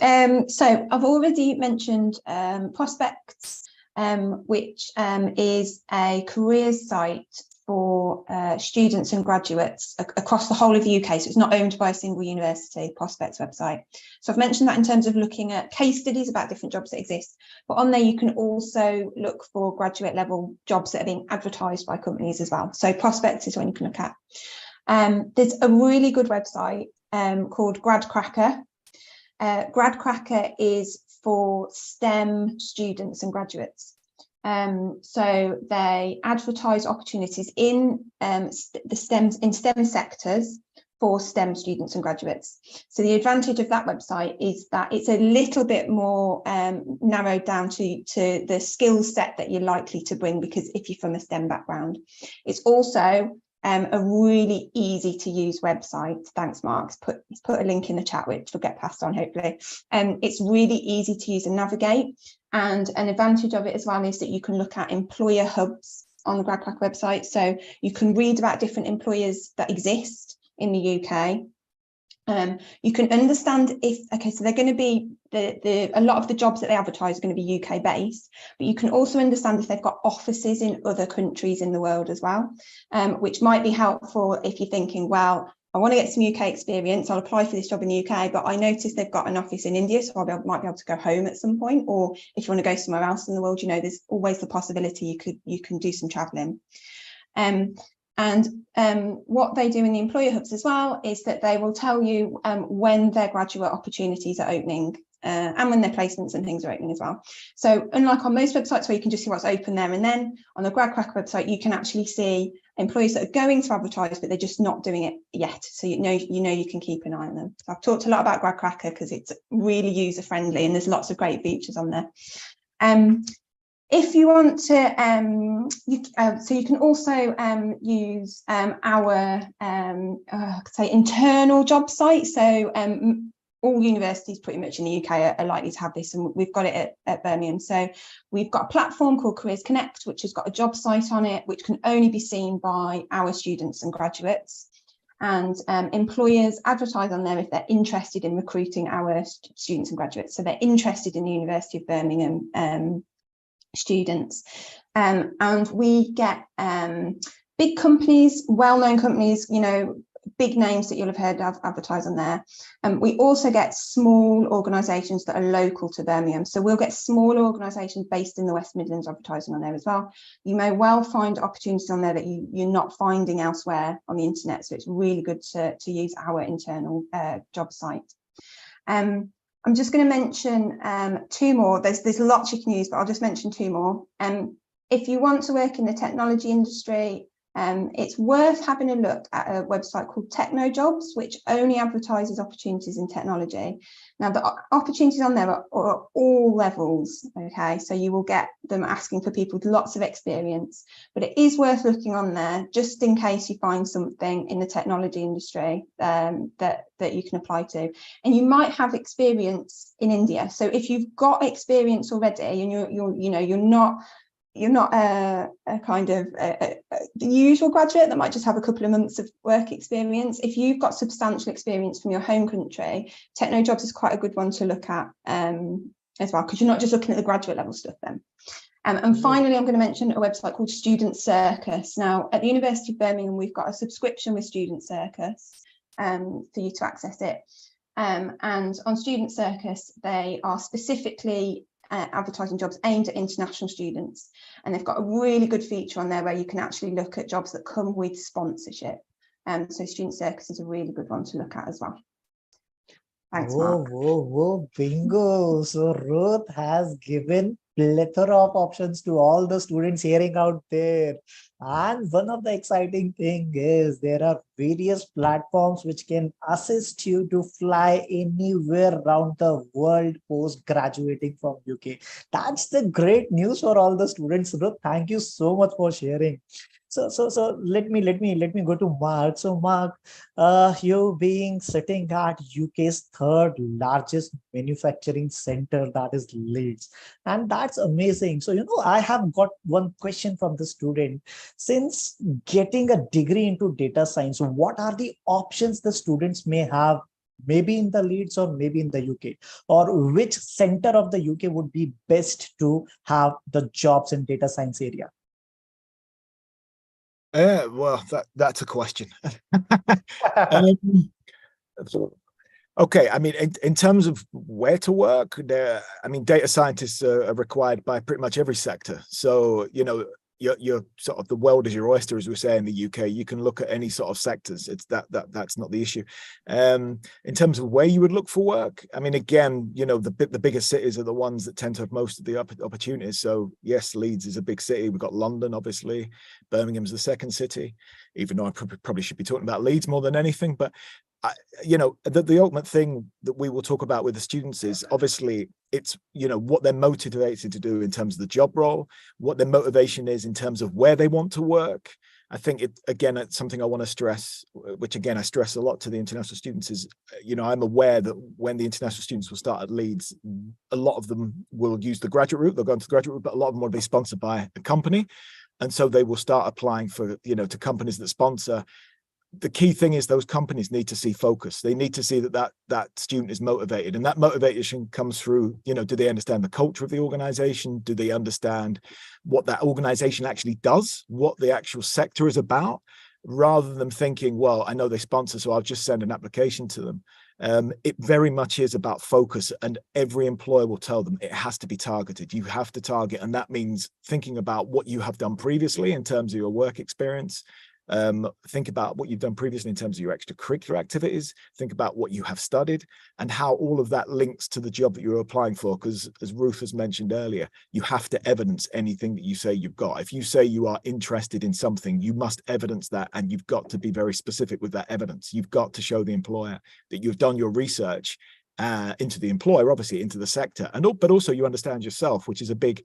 so I've already mentioned Prospects, which is a careers site for students and graduates across the whole of the UK. So it's not owned by a single university, Prospect's website. So I've mentioned that in terms of looking at case studies about different jobs that exist, but on there you can also look for graduate level jobs that are being advertised by companies as well. So Prospects is one you can look at. There's a really good website called GradCracker. GradCracker is for STEM students and graduates. So they advertise opportunities in STEM sectors for STEM students and graduates. So the advantage of that website is that it's a little bit more narrowed down to the skill set that you're likely to bring, because if you're from a STEM background. It's also a really easy to use website. Thanks, Mark. He's put a link in the chat, which will get passed on hopefully. It's really easy to use and navigate. And an advantage of it as well is that you can look at employer hubs on the GradCrack website. So you can read about different employers that exist in the UK. You can understand so they're going to be a lot of the jobs that they advertise are going to be UK based, but you can also understand if they've got offices in other countries in the world as well, which might be helpful if you're thinking, well, I want to get some UK experience, I'll apply for this job in the UK, but I noticed they've got an office in India, so I might be able to go home at some point. Or if you want to go somewhere else in the world, there's always the possibility you can do some travelling. What they do in the employer hubs as well is that they will tell you when their graduate opportunities are opening and when their placements and things are opening as well. So unlike on most websites where you can just see what's open there and then, on the GradCrack website you can actually see employers that are going to advertise, but they're just not doing it yet. So you can keep an eye on them. So I've talked a lot about GradCracker because it's really user friendly and there's lots of great features on there. If you want to, so you can also use our say internal job site. So all universities pretty much in the UK are likely to have this, and we've got it at Birmingham. So we've got a platform called Careers Connect, which has got a job site on it, which can only be seen by our students and graduates. And employers advertise on there if they're interested in recruiting our students and graduates. So they're interested in the University of Birmingham students, and we get big companies, well-known companies, big names that you'll have heard of advertise on there. And we also get small organisations that are local to Birmingham. So we'll get smaller organisations based in the West Midlands advertising on there as well. You may well find opportunities on there that you're not finding elsewhere on the internet. So it's really good to use our internal job site. I'm just going to mention two more. There's lots you can use, but I'll just mention two more. If you want to work in the technology industry, it's worth having a look at a website called TechnoJobs, which only advertises opportunities in technology. Now, the opportunities on there are all levels, okay? So you will get them asking for people with lots of experience, but it is worth looking on there just in case you find something in the technology industry that you can apply to. And you might have experience in India. So if you've got experience already and you're not a kind of the usual graduate that might just have a couple of months of work experience. If you've got substantial experience from your home country, TechnoJobs is quite a good one to look at as well, because you're not just looking at the graduate level stuff then. And finally, I'm going to mention a website called Student Circus. Now, at the University of Birmingham, we've got a subscription with Student Circus for you to access it. And on Student Circus, they are specifically advertising jobs aimed at international students, and they've got a really good feature on there where you can actually look at jobs that come with sponsorship. So Student Circus is a really good one to look at as well. Thanks, Mark. Whoa, bingo. So Ruth has given plethora of options to all the students hearing out there. And one of the exciting thing is there are various platforms which can assist you to fly anywhere around the world post graduating from UK. That's the great news for all the students. Ruth, thank you so much for sharing. So let me go to Marc. So Marc, you being sitting at UK's third largest manufacturing center, that is Leeds, and that's amazing. So I have got one question from the student. Since getting a degree into data science, what are the options the students may have? Maybe in the Leeds or maybe in the UK, or which center of the UK would be best to have the jobs in data science area? Well, that's a question. Um, okay, I mean, in terms of where to work, I mean, data scientists are required by pretty much every sector. So, you know, you're sort of, the world is your oyster, as we say in the UK. You can look at any sort of sectors. It's that's not the issue. In terms of where you would look for work, I mean, again, you know, the biggest cities are the ones that tend to have most of the opportunities. So yes, Leeds is a big city. We've got London, obviously. Birmingham's the second city, even though I probably should be talking about Leeds more than anything. But you know, the ultimate thing that we will talk about with the students is obviously it's, you know, what they're motivated to do in terms of the job role, what their motivation is in terms of where they want to work. I think it's something I want to stress, which again, I stress a lot to the international students is, you know, I'm aware that when the international students will start at Leeds, a lot of them will use the graduate route, they'll go into the graduate route, but a lot of them will be sponsored by a company. And so they will start applying for, you know, to companies that sponsor. The key thing is those companies need to see focus. They need to see that student is motivated, and that motivation comes through, you know, do they understand the culture of the organization? Do they understand what that organization actually does, what the actual sector is about, rather than thinking, well, I know they sponsor, so I'll just send an application to them. It very much is about focus, and every employer will tell them it has to be targeted. You have to target, and that means thinking about what you have done previously in terms of your work experience. Think about what you've done previously in terms of your extracurricular activities, think about what you have studied and how all of that links to the job that you're applying for. Because as Ruth has mentioned earlier, you have to evidence anything that you say you've got. If you say you are interested in something, you must evidence that, and you've got to be very specific with that evidence. You've got to show the employer that you've done your research into the employer, obviously into the sector, but also you understand yourself, which is a big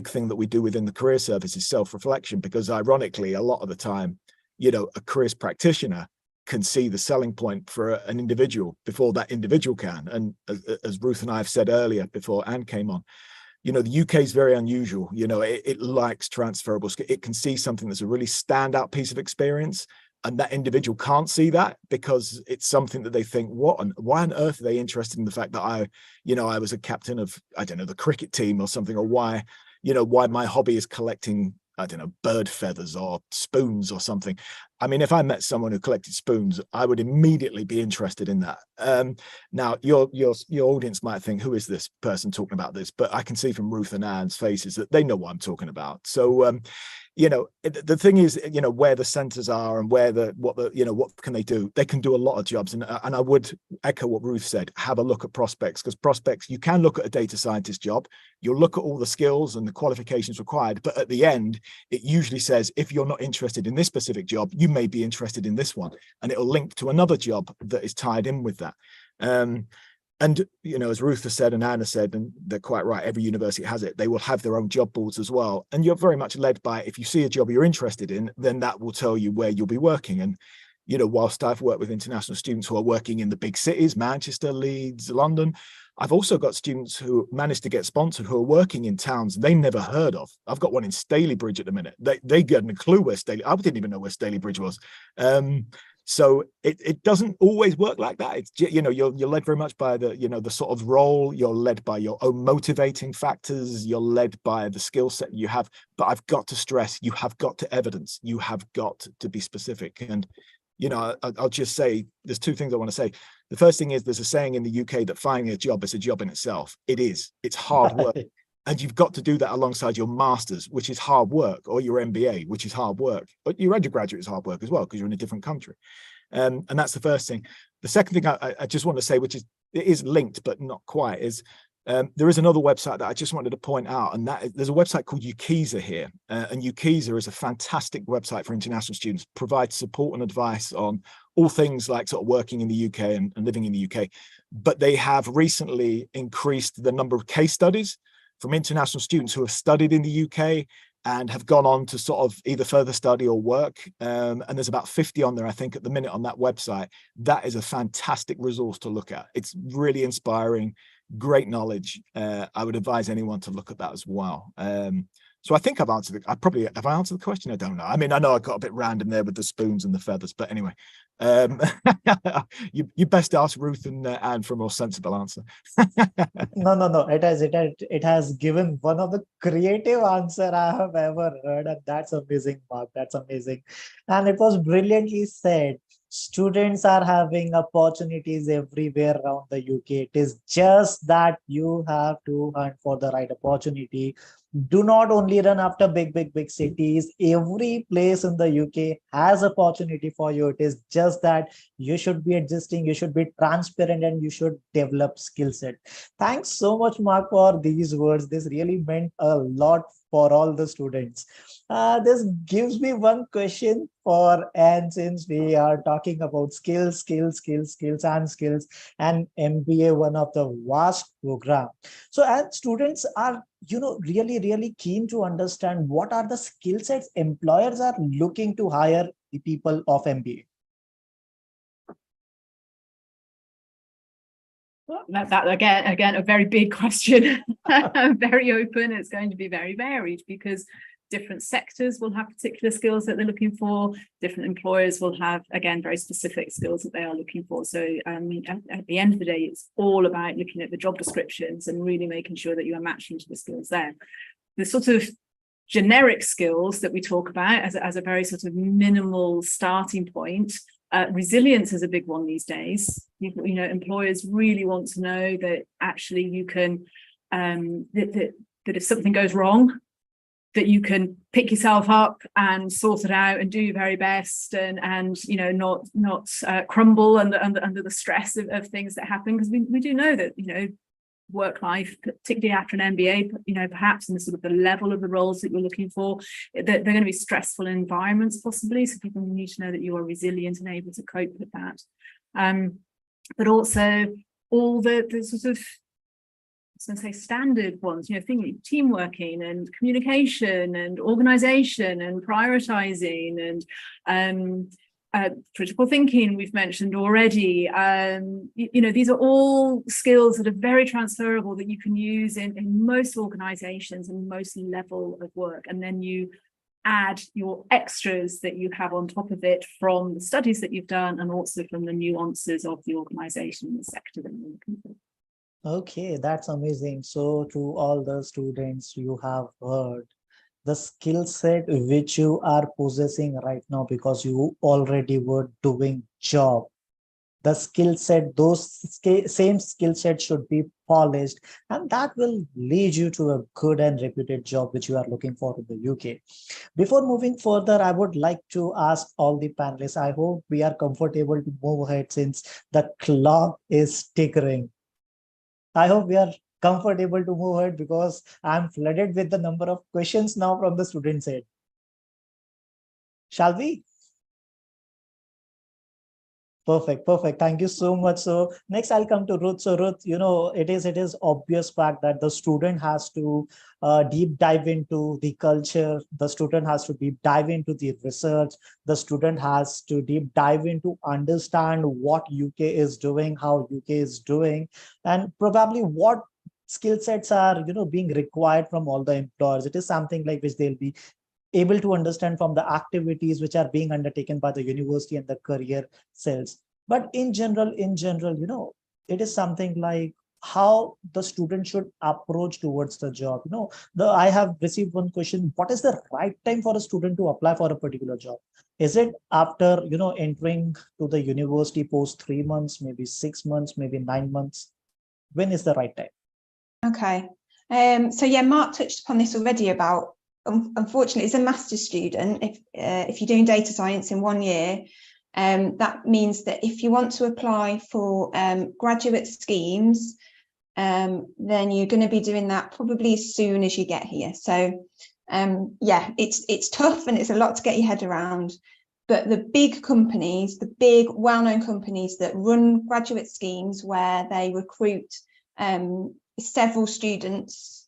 thing that we do within the career service is self-reflection, because ironically, a lot of the time, you know, a careers practitioner can see the selling point for an individual before that individual can. And as Ruth and I have said earlier before Anne came on, you know, the UK is very unusual. You know, it likes transferable skills. It can see something that's a really standout piece of experience, and that individual can't see that because it's something that they think, why on earth are they interested in the fact that I was a captain of, I don't know, the cricket team or something, or why my hobby is collecting, I don't know, bird feathers or spoons or something. I mean, if I met someone who collected spoons, I would immediately be interested in that. Now, your audience might think, who is this person talking about this? But I can see from Ruth and Anne's faces that they know what I'm talking about. So, you know, the thing is, you know, where the centers are and what can they do? They can do a lot of jobs. And I would echo what Ruth said, have a look at prospects, because prospects, you can look at a data scientist job. You'll look at all the skills and the qualifications required. But at the end, it usually says, if you're not interested in this specific job, you may be interested in this one. And it'll link to another job that is tied in with that. And, you know, as Ruth has said and Anna said, and they're quite right, every university has it, they will have their own job boards as well. And you're very much led by, if you see a job you're interested in, then that will tell you where you'll be working. And, you know, whilst I've worked with international students who are working in the big cities, Manchester, Leeds, London, I've also got students who managed to get sponsored who are working in towns they never heard of. I've got one in Stalybridge at the minute. They get a clue where I didn't even know where Stalybridge was. So it doesn't always work like that. It's, you know, you're led very much by the sort of role. You're led by your own motivating factors. You're led by the skill set you have. But I've got to stress, you have got to evidence. You have got to be specific. And, you know, I'll just say, there's two things I want to say. The first thing is, there's a saying in the UK that finding a job is a job in itself. It is. It's hard work. And you've got to do that alongside your master's, which is hard work, or your MBA, which is hard work. But your undergraduate is hard work as well, because you're in a different country. And that's the first thing. The second thing I just want to say, which is linked, but not quite, is there is another website that I just wanted to point out, and there's a website called Ukiza here. And Ukiza is a fantastic website for international students, provides support and advice on all things like sort of working in the UK and living in the UK. But they have recently increased the number of case studies from international students who have studied in the UK and have gone on to sort of either further study or work. And there's about 50 on there, I think, at the minute on that website. That is a fantastic resource to look at. It's really inspiring, great knowledge. I would advise anyone to look at that as well. So I think I've answered have I answered the question? I don't know. I mean, I know I got a bit random there with the spoons and the feathers, but anyway, you best ask Ruth and Anne for a more sensible answer. No. It has given one of the creative answer I have ever heard, and that's amazing, Mark. That's amazing, and it was brilliantly said. Students are having opportunities everywhere around the UK. It is just that you have to hunt for the right opportunity. Do not only run after big cities. Every place in the UK has opportunity for you. It is just that you should be adjusting, you should be transparent, and you should develop skill set. Thanks so much, Mark, for these words. This really meant a lot for all the students. This gives me one question for Anne, since we are talking about skills, and MBA, one of the vast program. So, and students are, really keen to understand what are the skill sets employers are looking to hire the people of MBA. That again a very big question. Very open. It's going to be very varied, because different sectors will have particular skills that they're looking for. Different employers will have, again, very specific skills that they are looking for. So at the end of the day, it's all about looking at the job descriptions and really making sure that you are matching to the skills there. The sort of generic skills that we talk about as a very sort of minimal starting point. Resilience is a big one these days. Employers really want to know that actually you can, that if something goes wrong, that you can pick yourself up and sort it out and do your very best, and not crumble under the stress of things that happen, because we do know that work life, particularly after an MBA, perhaps in the sort of the level of the roles that you're looking for, that they're going to be stressful environments possibly. So people need to know that you are resilient and able to cope with that. But also all the sort of, I was going to say standard ones, team working and communication and organization and prioritizing and critical thinking we've mentioned already. These are all skills that are very transferable, that you can use in most organizations and most level of work, and then you add your extras that you have on top of it from the studies that you've done, and also from the nuances of the organization and the sector that you're looking for. Okay, that's amazing. So to all the students, you have heard the skill set which you are possessing right now, because you already were doing job. The skill set, same skill set should be polished, and that will lead you to a good and reputed job which you are looking for in the UK. Before moving further, I would like to ask all the panelists, I hope we are comfortable to move ahead since the clock is tickering. I hope we are comfortable to move ahead, because I'm flooded with the number of questions now from the student side. Shall we? Perfect. Thank you so much. So next I'll come to Ruth. So Ruth, it is obvious fact that the student has to deep dive into the culture. The student has to deep dive into the research. The student has to deep dive into understand what UK is doing, how UK is doing, and probably what skill sets are being required from all the employers. It is something like which they'll be able to understand from the activities which are being undertaken by the university and the career cells. But in general, it is something like how the student should approach towards the job. I have received one question: what is the right time for a student to apply for a particular job? Is it after entering to the university post 3 months, maybe 6 months, maybe 9 months? When is the right time? Okay. So yeah, Mark touched upon this already about, unfortunately, as a master's student, if you're doing data science in 1 year, that means that if you want to apply for graduate schemes, then you're going to be doing that probably as soon as you get here. So yeah, it's tough and it's a lot to get your head around. But the big companies, the big well-known companies that run graduate schemes where they recruit several students,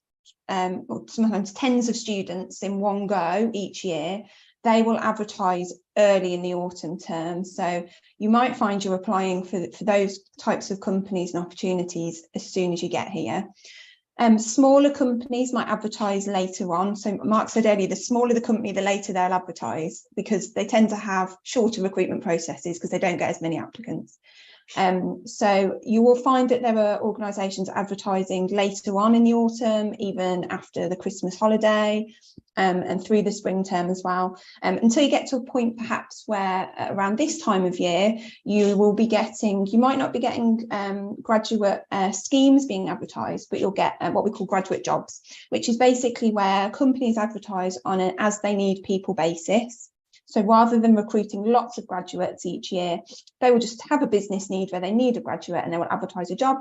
or sometimes tens of students in one go each year, they will advertise early in the autumn term. So you might find you're applying for those types of companies and opportunities as soon as you get here. Smaller companies might advertise later on. So Mark said earlier, the smaller the company, the later they'll advertise, because they tend to have shorter recruitment processes because they don't get as many applicants. So you will find that there are organisations advertising later on in the autumn, even after the Christmas holiday, and through the spring term as well, until you get to a point perhaps where around this time of year you might not be getting graduate schemes being advertised, but you'll get what we call graduate jobs, which is basically where companies advertise on an as they need people basis. So rather than recruiting lots of graduates each year, they will just have a business need where they need a graduate and they will advertise a job.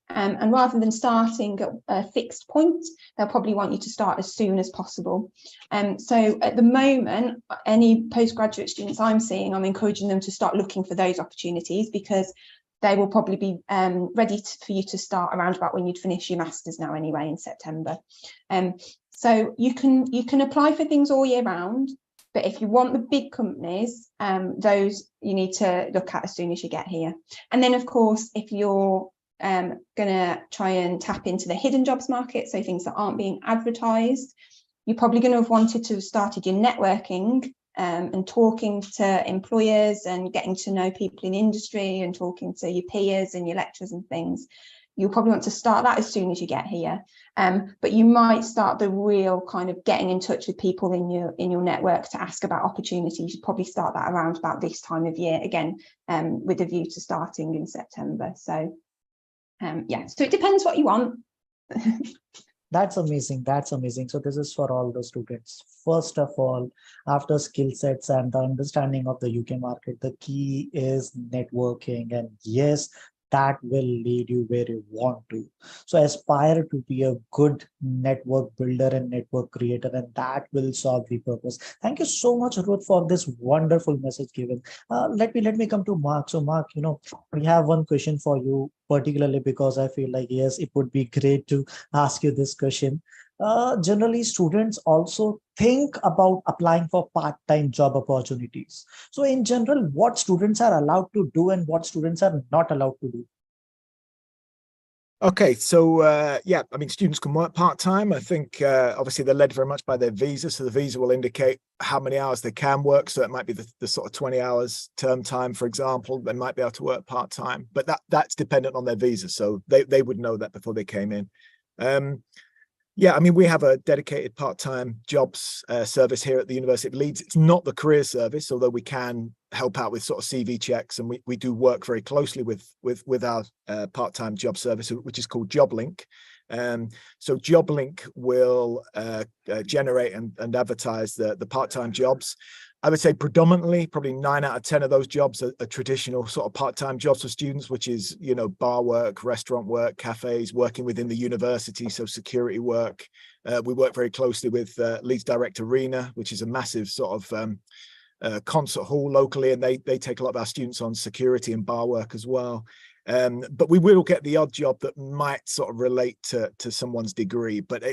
And rather than starting at a fixed point, they'll probably want you to start as soon as possible. So at the moment, any postgraduate students I'm seeing, I'm encouraging them to start looking for those opportunities, because they will probably be ready for you to start around about when you'd finish your masters now anyway, in September. So you can apply for things all year round. But if you want the big companies, those you need to look at as soon as you get here. And then, of course, if you're going to try and tap into the hidden jobs market, so things that aren't being advertised, you're probably going to have wanted to have started your networking and talking to employers and getting to know people in industry and talking to your peers and your lecturers and things. You'll probably want to start that as soon as you get here. But you might start the real kind of getting in touch with people in your network to ask about opportunities. You'd probably start that around about this time of year, again, with a view to starting in September. So yeah, so it depends what you want. That's amazing. That's amazing. So this is for all the students. First of all, after skill sets and the understanding of the UK market, the key is networking. And yes, that will lead you where you want to. So aspire to be a good network builder and network creator, and that will solve the purpose. Thank you so much, Ruth, for this wonderful message given. Let me come to Mark. So Mark, we have one question for you, particularly because I feel like, yes, it would be great to ask you this question. Generally, students also think about applying for part-time job opportunities. So in general, what students are allowed to do and what students are not allowed to do? Okay, so yeah, I mean, students can work part-time. I think obviously they're led very much by their visa. So the visa will indicate how many hours they can work. So it might be the sort of 20 hours term time, for example. They might be able to work part-time, but that's dependent on their visa. So they would know that before they came in. Yeah, I mean, we have a dedicated part-time jobs service here at the University of Leeds. It's not the career service, although we can help out with sort of CV checks, and we do work very closely with our part-time job service, which is called JobLink. So JobLink will generate and advertise the part-time jobs. I would say predominantly, probably 9 out of 10 of those jobs are traditional sort of part-time jobs for students, which is, bar work, restaurant work, cafes, working within the university, so security work. We work very closely with Leeds Direct Arena, which is a massive sort of concert hall locally, and they take a lot of our students on security and bar work as well. But we will get the odd job that might sort of relate to someone's degree, but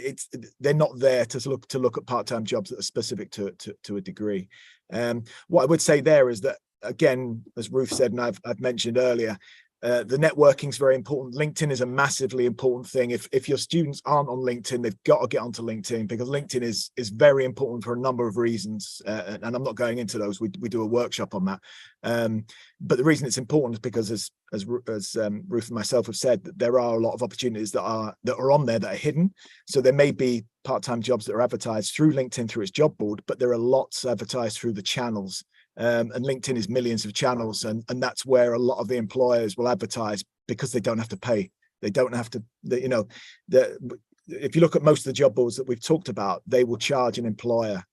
they're not there to look at part-time jobs that are specific to a degree. What I would say there is that, again, as Ruth said, and I've mentioned earlier, the networking is very important. LinkedIn is a massively important thing. If your students aren't on LinkedIn, they've got to get onto LinkedIn, because LinkedIn is very important for a number of reasons. And I'm not going into those. We do a workshop on that. But the reason it's important is because, as Ruth and myself have said, that there are a lot of opportunities that are on there that are hidden. So there may be part-time jobs that are advertised through LinkedIn through its job board, but there are lots advertised through the channels. And LinkedIn is millions of channels, and that's where a lot of the employers will advertise, because they don't have to pay. They don't have to, if you look at most of the job boards that we've talked about, they will charge an employer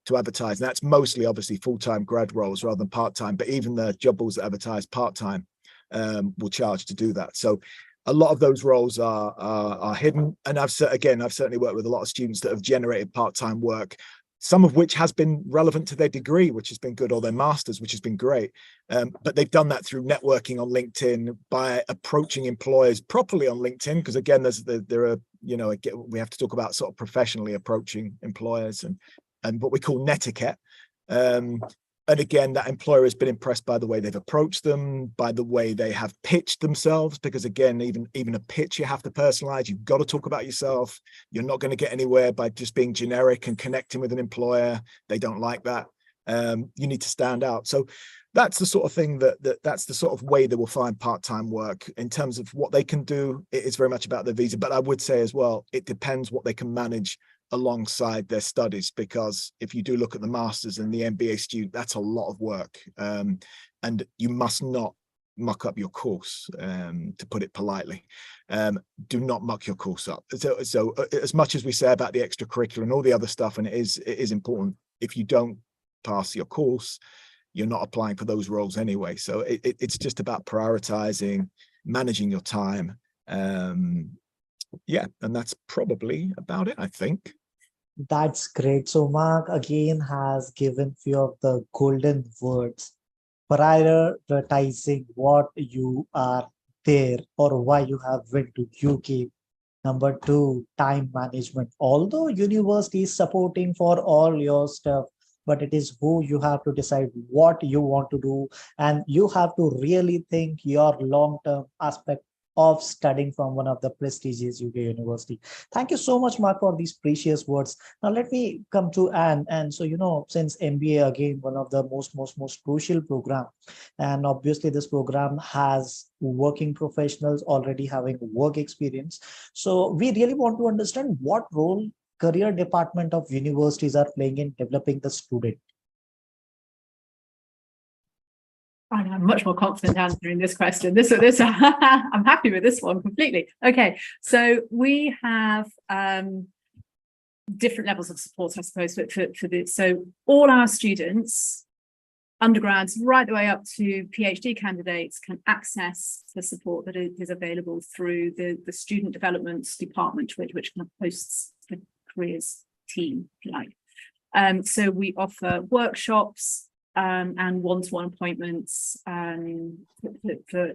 to advertise. And that's mostly obviously full-time grad roles rather than part-time, but even the job boards that advertise part-time will charge to do that. So a lot of those roles are hidden. And I've certainly worked with a lot of students that have generated part-time work, some of which has been relevant to their degree, which has been good, or their masters, which has been great. But they've done that through networking on LinkedIn, by approaching employers properly on LinkedIn, because again, we have to talk about sort of professionally approaching employers and what we call netiquette. And again, that employer has been impressed by the way they've approached them, by the way they have pitched themselves, because again, even a pitch you have to personalize. You've got to talk about yourself. You're not going to get anywhere by just being generic and connecting with an employer. They don't like that. You need to stand out. So that's the sort of thing that's the sort of way they will find part-time work. In terms of what they can do, it is very much about their visa. But I would say as well, it depends what they can manage alongside their studies, because if you do look at the masters and the MBA student, that's a lot of work, and you must not muck up your course, to put it politely. Do not muck your course up. So as much as we say about the extracurricular and all the other stuff, and it is important, if you don't pass your course, you're not applying for those roles anyway. So it's just about prioritizing, managing your time. Yeah, and that's probably about it, I think. That's great. So Mark again has given few of the golden words: prioritizing what you are there or why you have went to UK. Number two, time management. Although university is supporting for all your stuff, but it is who you have to decide what you want to do, and you have to really think your long-term aspect of studying from one of the prestigious UK university. Thank you so much, Mark, for these precious words. Now let me come to Anne. And so, since MBA, again, one of the most crucial program, and obviously this program has working professionals already having work experience. So we really want to understand what role career department of universities are playing in developing the student. I'm much more confident answering this question. I'm happy with this one completely. Okay, so we have different levels of support, I suppose, for this. So all our students, undergrads, right the way up to PhD candidates, can access the support that is available through the student development department, which kind of hosts the careers team, if you like. So we offer workshops and one-to-one appointments for,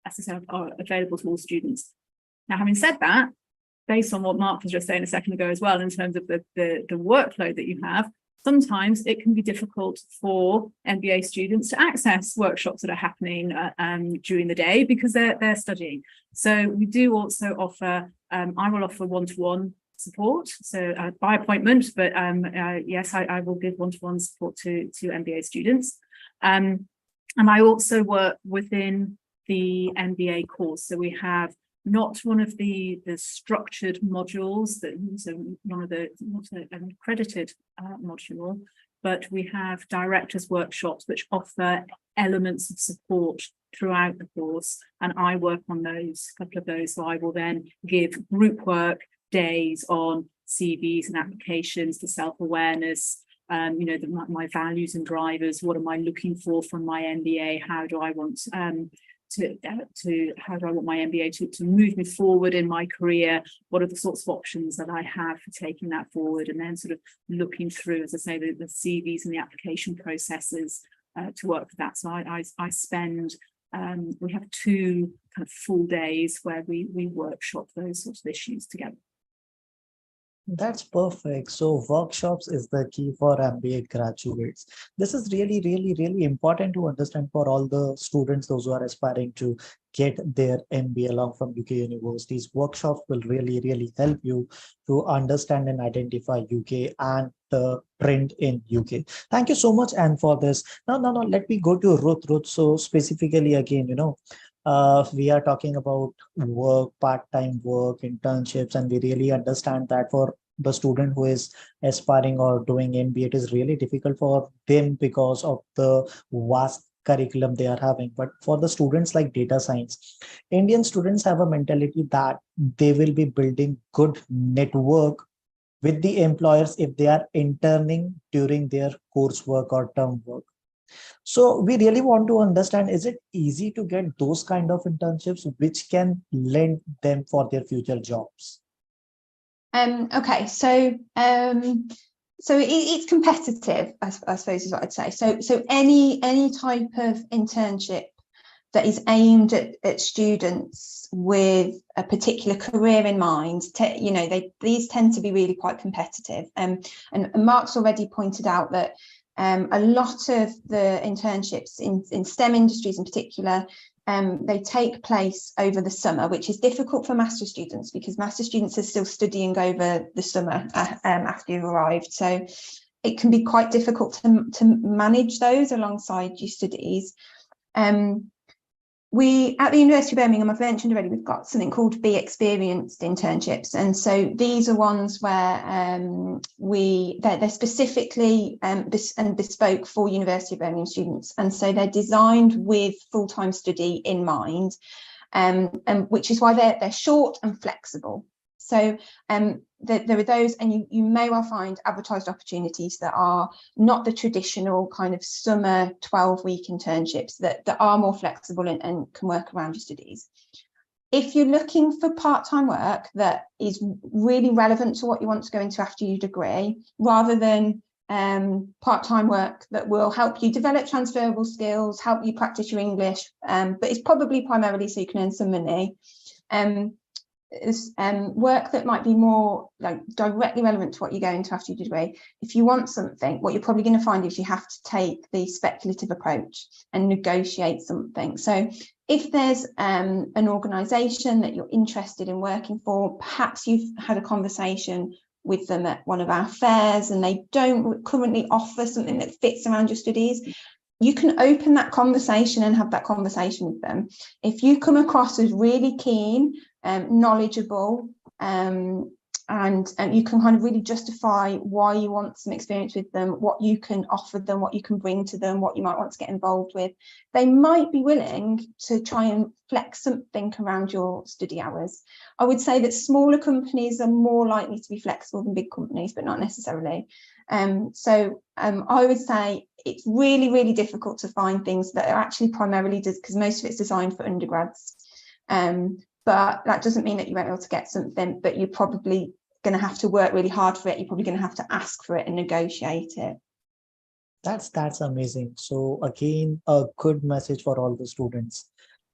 as I said, are available to all students. Now, having said that, based on what Marc was just saying a second ago as well, in terms of the workload that you have, sometimes it can be difficult for MBA students to access workshops that are happening during the day because they're studying. So we do also offer, I will offer one-to-one support, so by appointment, but yes, I will give one-to-one support to MBA students. And I also work within the MBA course. So we have not one of the structured modules, not an accredited module, but we have directors' workshops which offer elements of support throughout the course, and I work on those, a couple of those. So I will then give group work days on CVs and applications, the self-awareness, my values and drivers. What am I looking for from my MBA? How do I want how do I want my MBA to move me forward in my career? What are the sorts of options that I have for taking that forward? And then sort of looking through, as I say, the CVs and the application processes to work with that. So I spend, we have 2 kind of full days where we workshop those sorts of issues together. That's perfect. So workshops is the key for MBA graduates. This is really, really, really important to understand for all the students, those who are aspiring to get their MBA along from UK universities. Workshops will really, really help you to understand and identify UK and the trend in UK. Thank you so much, Anne, for this. Now, let me go to Ruth. Ruth, so specifically again, we are talking about work, part-time work, internships, and we really understand that for the student who is aspiring or doing MBA, it is really difficult for them because of the vast curriculum they are having. But for the students like data science, Indian students have a mentality that they will be building good network with the employers if they are interning during their coursework or term work. So we really want to understand, is it easy to get those kind of internships which can lend them for their future jobs? Okay, so it's competitive, I suppose is what I'd say. So any type of internship that is aimed at students with a particular career in mind, these tend to be really quite competitive. And Marc's already pointed out that A lot of the internships in STEM industries in particular, they take place over the summer, which is difficult for master's students because master's students are still studying over the summer after you've arrived. So it can be quite difficult to manage those alongside your studies. We at the University of Birmingham, I've mentioned already, we've got something called Be Experienced internships, and so these are ones where they're specifically and bespoke for University of Birmingham students, and so they're designed with full-time study in mind, and which is why they're short and flexible. So there are those, and you may well find advertised opportunities that are not the traditional kind of summer 12-week internships that are more flexible and can work around your studies. If you're looking for part-time work that is really relevant to what you want to go into after your degree, rather than part-time work that will help you develop transferable skills, help you practice your English, but it's probably primarily so you can earn some money, work that might be more like directly relevant to what you go into after your degree. If you want something, what you're probably going to find is you have to take the speculative approach and negotiate something. So if there's an organisation that you're interested in working for, perhaps you've had a conversation with them at one of our fairs and they don't currently offer something that fits around your studies, you can open that conversation and have that conversation with them. If you come across as really keen, knowledgeable, and you can kind of really justify why you want some experience with them, what you can offer them, what you can bring to them, what you might want to get involved with, they might be willing to try and flex something around your study hours. I would say that smaller companies are more likely to be flexible than big companies, but not necessarily. So I would say it's really, really difficult to find things that are actually primarily, because most of it's designed for undergrads. But that doesn't mean that you won't be able to get something, but you're probably going to have to work really hard for it. You're probably going to have to ask for it and negotiate it. That's amazing. So again, a good message for all the students.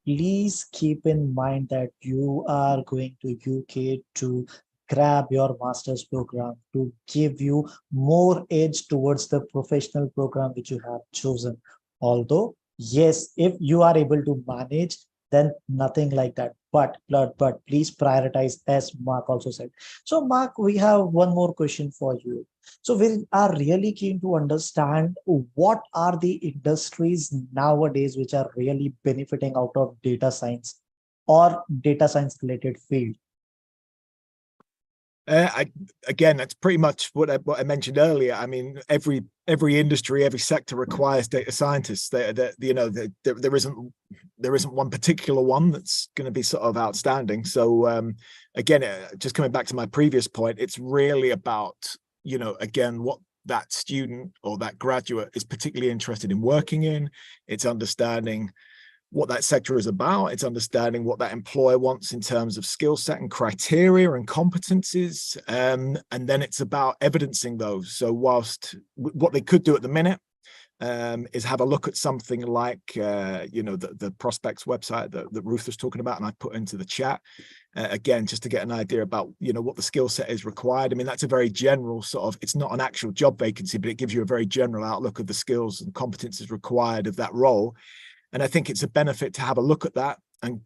Please keep in mind that you are going to UK to grab your master's program to give you more edge towards the professional program which you have chosen. Although, yes, if you are able to manage, then nothing like that. But please prioritize, as Mark also said. So Mark, we have one more question for you. So we are really keen to understand what are the industries nowadays which are really benefiting out of data science or data science related field. Again, that's pretty much what I mentioned earlier. I mean, every industry, every sector requires data scientists. There isn't one particular one that's going to be sort of outstanding. So again, just coming back to my previous point, it's really about, again, what that student or that graduate is particularly interested in working in. It's understanding what that sector is about. It's understanding what that employer wants in terms of skill set and criteria and competencies. And then it's about evidencing those. So whilst what they could do at the minute is have a look at something like, the prospects website that Ruth was talking about, and I put into the chat, again, just to get an idea about, what the skill set is required. I mean, that's a very general sort of, it's not an actual job vacancy, but it gives you a very general outlook of the skills and competencies required of that role. And I think it's a benefit to have a look at that and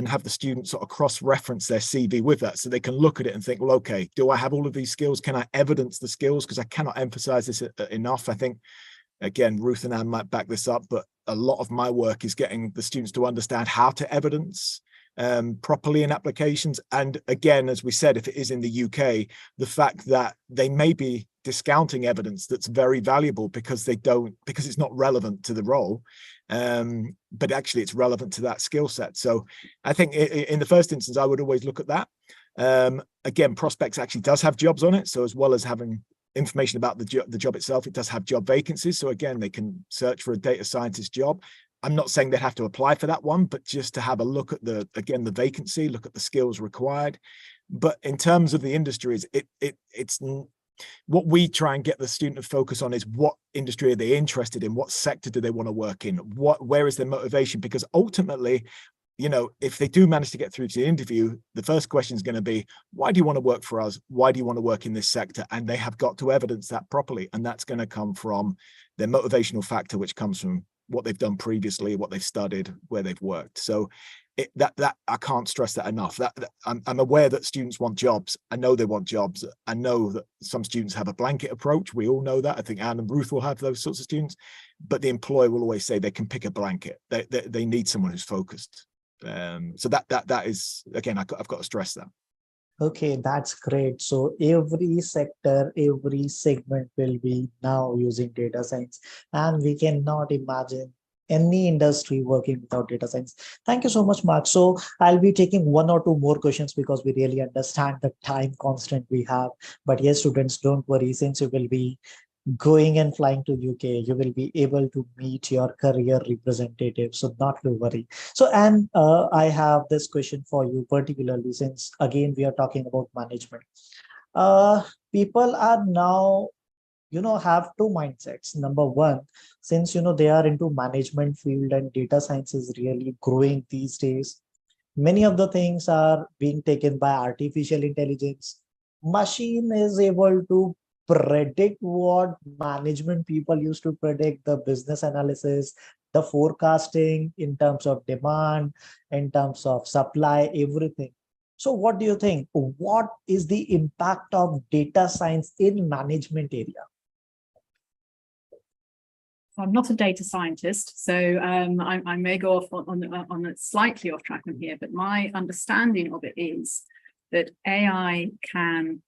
have the students sort of cross-reference their CV with that, so they can look at it and think, well, okay, do I have all of these skills? Can I evidence the skills? Because I cannot emphasize this enough. I think, again, Ruth and I might back this up, but a lot of my work is getting the students to understand how to evidence properly in applications. And again, as we said, if it is in the UK, the fact that they may be discounting evidence that's very valuable because it's not relevant to the role, but actually it's relevant to that skill set. So I think in the first instance, I would always look at that. Again, Prospects actually does have jobs on it. So as well as having information about the job itself, it does have job vacancies. So again, they can search for a data scientist job. I'm not saying they'd have to apply for that one, but just to have a look at the vacancy, look at the skills required. But in terms of the industries, it's what we try and get the student to focus on is what industry are they interested in? What sector do they want to work in? Where is their motivation? Because ultimately, if they do manage to get through to the interview, the first question is going to be, why do you want to work for us? Why do you want to work in this sector? And they have got to evidence that properly. And that's going to come from their motivational factor, which comes from what they've done previously, what they've studied, where they've worked. So that I can't stress that enough. That I'm aware that students want jobs. I know they want jobs. I know that some students have a blanket approach. We all know that. I think Anne and Ruth will have those sorts of students, but the employer will always say they can pick a blanket. They need someone who's focused. So that is, again, I've got to stress that. Okay, that's great. So every sector, every segment will be now using data science, and we cannot imagine any industry working without data science. Thank you so much, Mark. So I'll be taking one or two more questions because we really understand the time constraint we have. But yes, students, don't worry, since you will be going and flying to UK, you will be able to meet your career representative. So not to worry. So, and I have this question for you, particularly since again, we are talking about management. People are now, have two mindsets. Number one, since, they are into management field and data science is really growing these days, many of the things are being taken by artificial intelligence. Machine is able to predict what management people used to predict, the business analysis, the forecasting in terms of demand, in terms of supply, everything. So what do you think? What is the impact of data science in management area? I'm not a data scientist, so I may go off on a slightly off track from here, but my understanding of it is that AI can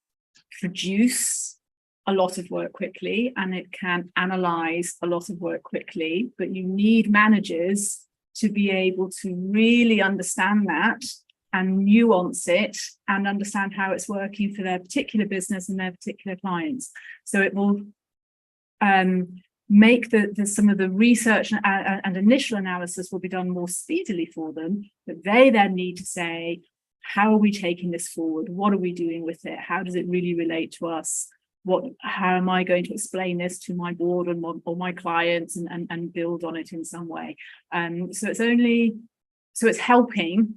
produce a lot of work quickly and it can analyze a lot of work quickly, but you need managers to be able to really understand that and nuance it and understand how it's working for their particular business and their particular clients. So it will make some of the research and initial analysis will be done more speedily for them, but they then need to say, how are we taking this forward? What are we doing with it? How does it really relate to us? How am I going to explain this to my board or my clients and build on it in some way? So it's helping,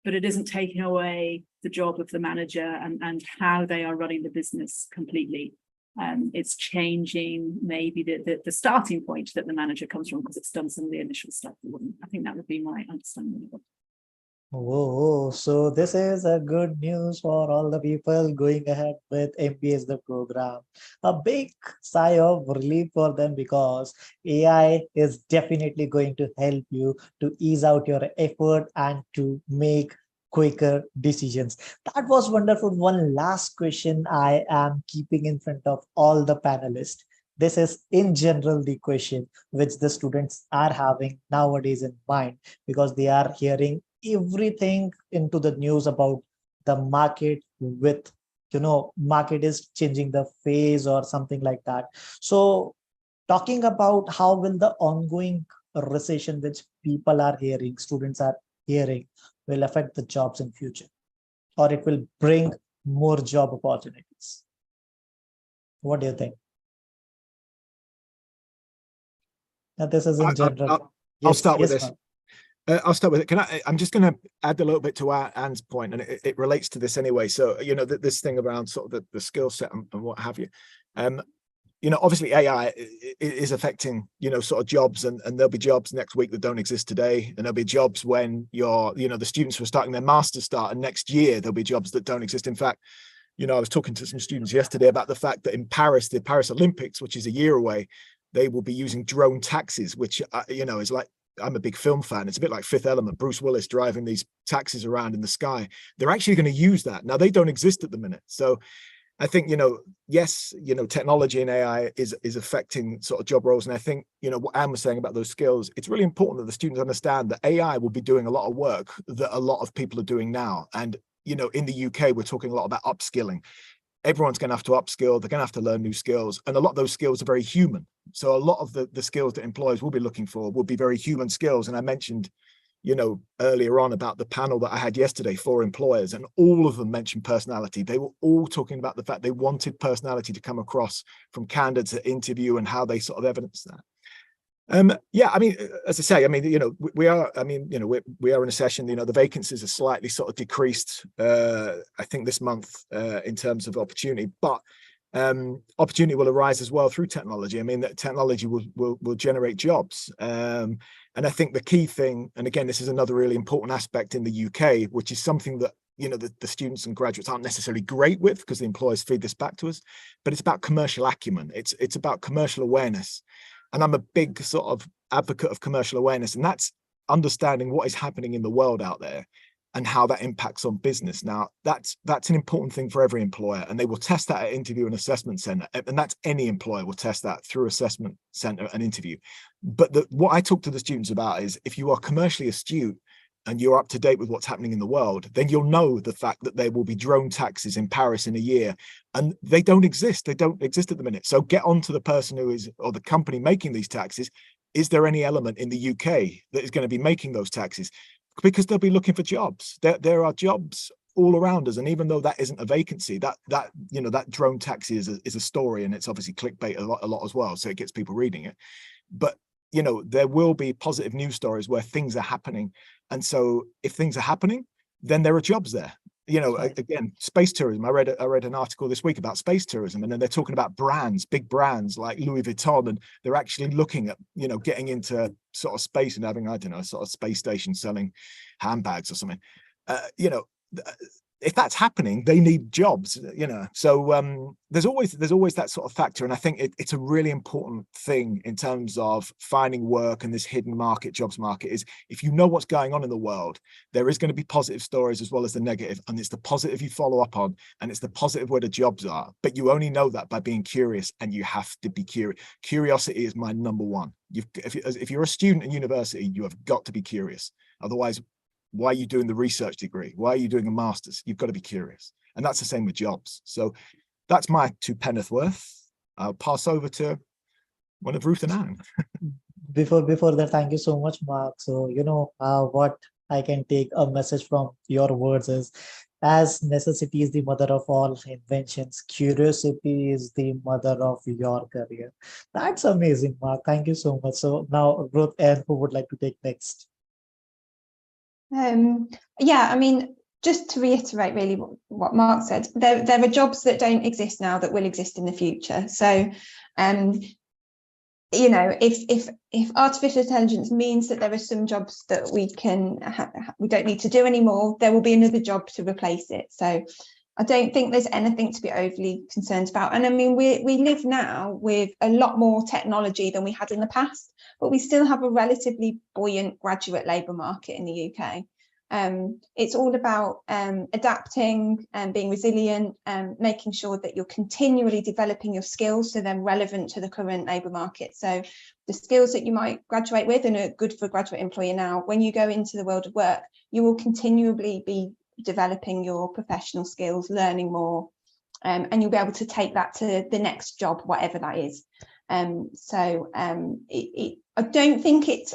but it isn't taking away the job of the manager and how they are running the business completely. It's changing maybe the starting point that the manager comes from because it's done some of the initial stuff. I think that would be my understanding of it. Whoa, so this is a good news for all the people going ahead with MBA as the program. A big sigh of relief for them because AI is definitely going to help you to ease out your effort and to make quicker decisions. That was wonderful. One last question I am keeping in front of all the panelists. This is in general the question which the students are having nowadays in mind because they are hearing everything into the news about the market with, market is changing the phase or something like that. So talking about how will the ongoing recession which people are hearing, students are hearing, will affect the jobs in future, or it will bring more job opportunities. What do you think? Now, this is in general. I'll start with this. I'll start with it. I'm just going to add a little bit to Anne's point, and it relates to this anyway. So, this thing around sort of the skill set and what have you. Obviously AI is affecting, sort of jobs, and there'll be jobs next week that don't exist today. And there'll be jobs when the students who are starting their master's start, and next year there'll be jobs that don't exist. In fact, I was talking to some students yesterday about the fact that in Paris, the Paris Olympics, which is a year away, they will be using drone taxis, which, is like, I'm a big film fan. It's a bit like Fifth Element, Bruce Willis driving these taxis around in the sky. They're actually going to use that. Now, they don't exist at the minute. So I think, yes, technology and AI is affecting sort of job roles. And I think, what Anne was saying about those skills, it's really important that the students understand that AI will be doing a lot of work that a lot of people are doing now. And, in the UK, we're talking a lot about upskilling. Everyone's going to have to upskill. They're going to have to learn new skills. And a lot of those skills are very human. So a lot of the skills that employers will be looking for will be very human skills. And I mentioned, earlier on about the panel that I had yesterday for employers, and all of them mentioned personality. They were all talking about the fact they wanted personality to come across from candidates at interview and how they sort of evidence that. Yeah, I mean, as I say, we are in a session, the vacancies are slightly sort of decreased, I think this month, in terms of opportunity, but opportunity will arise as well through technology. I mean, that technology will generate jobs. And I think the key thing, and again, this is another really important aspect in the UK, which is something that, you know, the students and graduates aren't necessarily great with, because the employers feed this back to us, but it's about commercial acumen. It's about commercial awareness. And I'm a big sort of advocate of commercial awareness, and that's understanding what is happening in the world out there and how that impacts on business. Now, that's an important thing for every employer, and they will test that at interview and assessment center. And that's any employer will test that through assessment center and interview. But what I talk to the students about is, if you are commercially astute and you're up to date with what's happening in the world, then you'll know the fact that there will be drone taxis in Paris in a year, and they don't exist. They don't exist at the minute. So get on to the person who is, or the company making these taxis. Is there any element in the UK that is going to be making those taxis? Because they'll be looking for jobs. There are jobs all around us, and even though that isn't a vacancy, that you know, that drone taxi is a story, and it's obviously clickbait a lot as well, so it gets people reading it. But you know, there will be positive news stories where things are happening, and so if things are happening, then there are jobs there. You know, again, space tourism. I read an article this week about space tourism, and then they're talking about brands, big brands like Louis Vuitton, and they're actually looking at, you know, getting into sort of space and having, I don't know, sort of space station selling handbags or something. You know, if that's happening, they need jobs, you know. So there's always that sort of factor, and I think it's a really important thing in terms of finding work and this hidden market, jobs market, is if you know what's going on in the world, there is going to be positive stories as well as the negative, and it's the positive you follow up on, and it's the positive where the jobs are. But you only know that by being curious, and you have to be curious. Curiosity is my number one. If you're a student in university, you have got to be curious. Otherwise, why are you doing the research degree? Why are you doing a master's? You've got to be curious. And that's the same with jobs. So that's my 2 penneth worth. I'll pass over to one of Ruth and Anne. Before that, thank you so much, Mark. So, you know, what I can take a message from your words is, as necessity is the mother of all inventions, curiosity is the mother of your career. That's amazing, Mark. Thank you so much. So now, Ruth, and who would like to take next? Yeah, I mean, just to reiterate really what Mark said, there are jobs that don't exist now that will exist in the future. So, you know, if artificial intelligence means that there are some jobs that we don't need to do anymore, there will be another job to replace it. So I don't think there's anything to be overly concerned about. And I mean, we live now with a lot more technology than we had in the past, but we still have a relatively buoyant graduate labour market in the UK. It's all about adapting and being resilient and making sure that you're continually developing your skills so they're relevant to the current labour market. So the skills that you might graduate with and are good for a graduate employer now, when you go into the world of work, you will continually be developing your professional skills, learning more, and you'll be able to take that to the next job, whatever that is. I don't think it's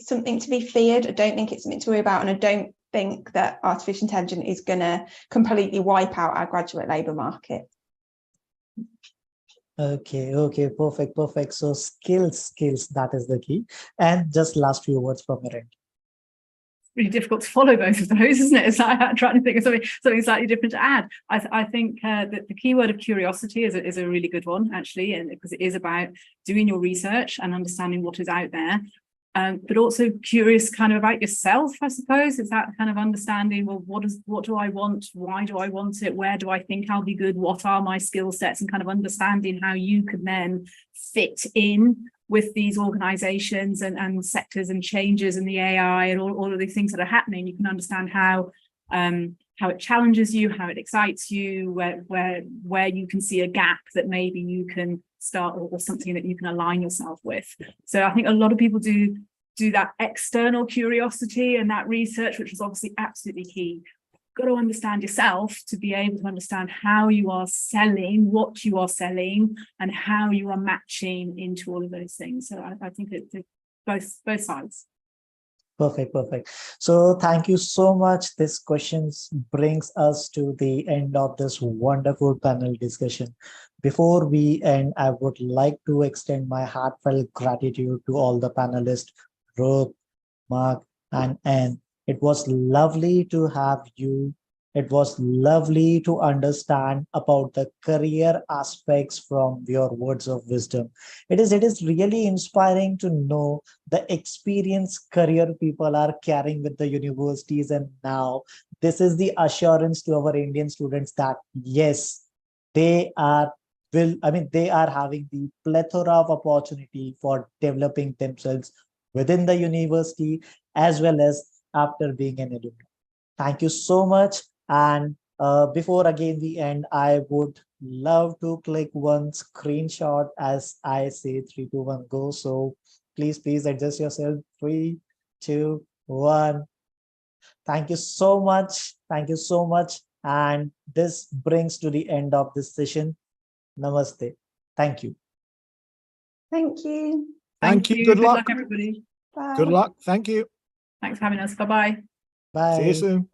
something to be feared. I don't think it's something to worry about, and I don't think that artificial intelligence is going to completely wipe out our graduate labour market. Okay, perfect. So skills, that is the key. And just last few words from your end. Really difficult to follow both of those, isn't it? It's like trying to think of something slightly different to add. I think that the key word of curiosity is a really good one, actually, and because it is about doing your research and understanding what is out there, but also curious kind of about yourself, I suppose. Is that kind of understanding, well, what do I want? Why do I want it? Where do I think I'll be good? What are my skill sets? And kind of understanding how you can then fit in with these organizations and sectors and changes in the AI and all of these things that are happening. You can understand how it challenges you, how it excites you, where you can see a gap that maybe you can start, or something that you can align yourself with. So I think a lot of people do that external curiosity and that research, which is obviously absolutely key. Got to understand yourself to be able to understand how you are selling, what you are selling, and how you are matching into all of those things. So I think it's both sides. Perfect. So thank you so much. This questions brings us to the end of this wonderful panel discussion. Before we end, I would like to extend my heartfelt gratitude to all the panelists, Ruth, Marc, and Anne. It was lovely to have you It was lovely to understand about the career aspects from your words of wisdom. It is really inspiring to know the experienced career people are carrying with the universities. And now this is the assurance to our Indian students that yes, they are they are having the plethora of opportunity for developing themselves within the university as well as after being an alumni. Thank you so much. And before again we end, I would love to click one screenshot as I say 3, 2, 1, go. So please adjust yourself. 3, 2, 1. Thank you so much. Thank you so much. And this brings to the end of this session. Namaste. Thank you. Thank you. Thank you. Good luck. everybody. Bye. Good luck. Thank you. Thanks for having us. Bye-bye. Bye. See you soon.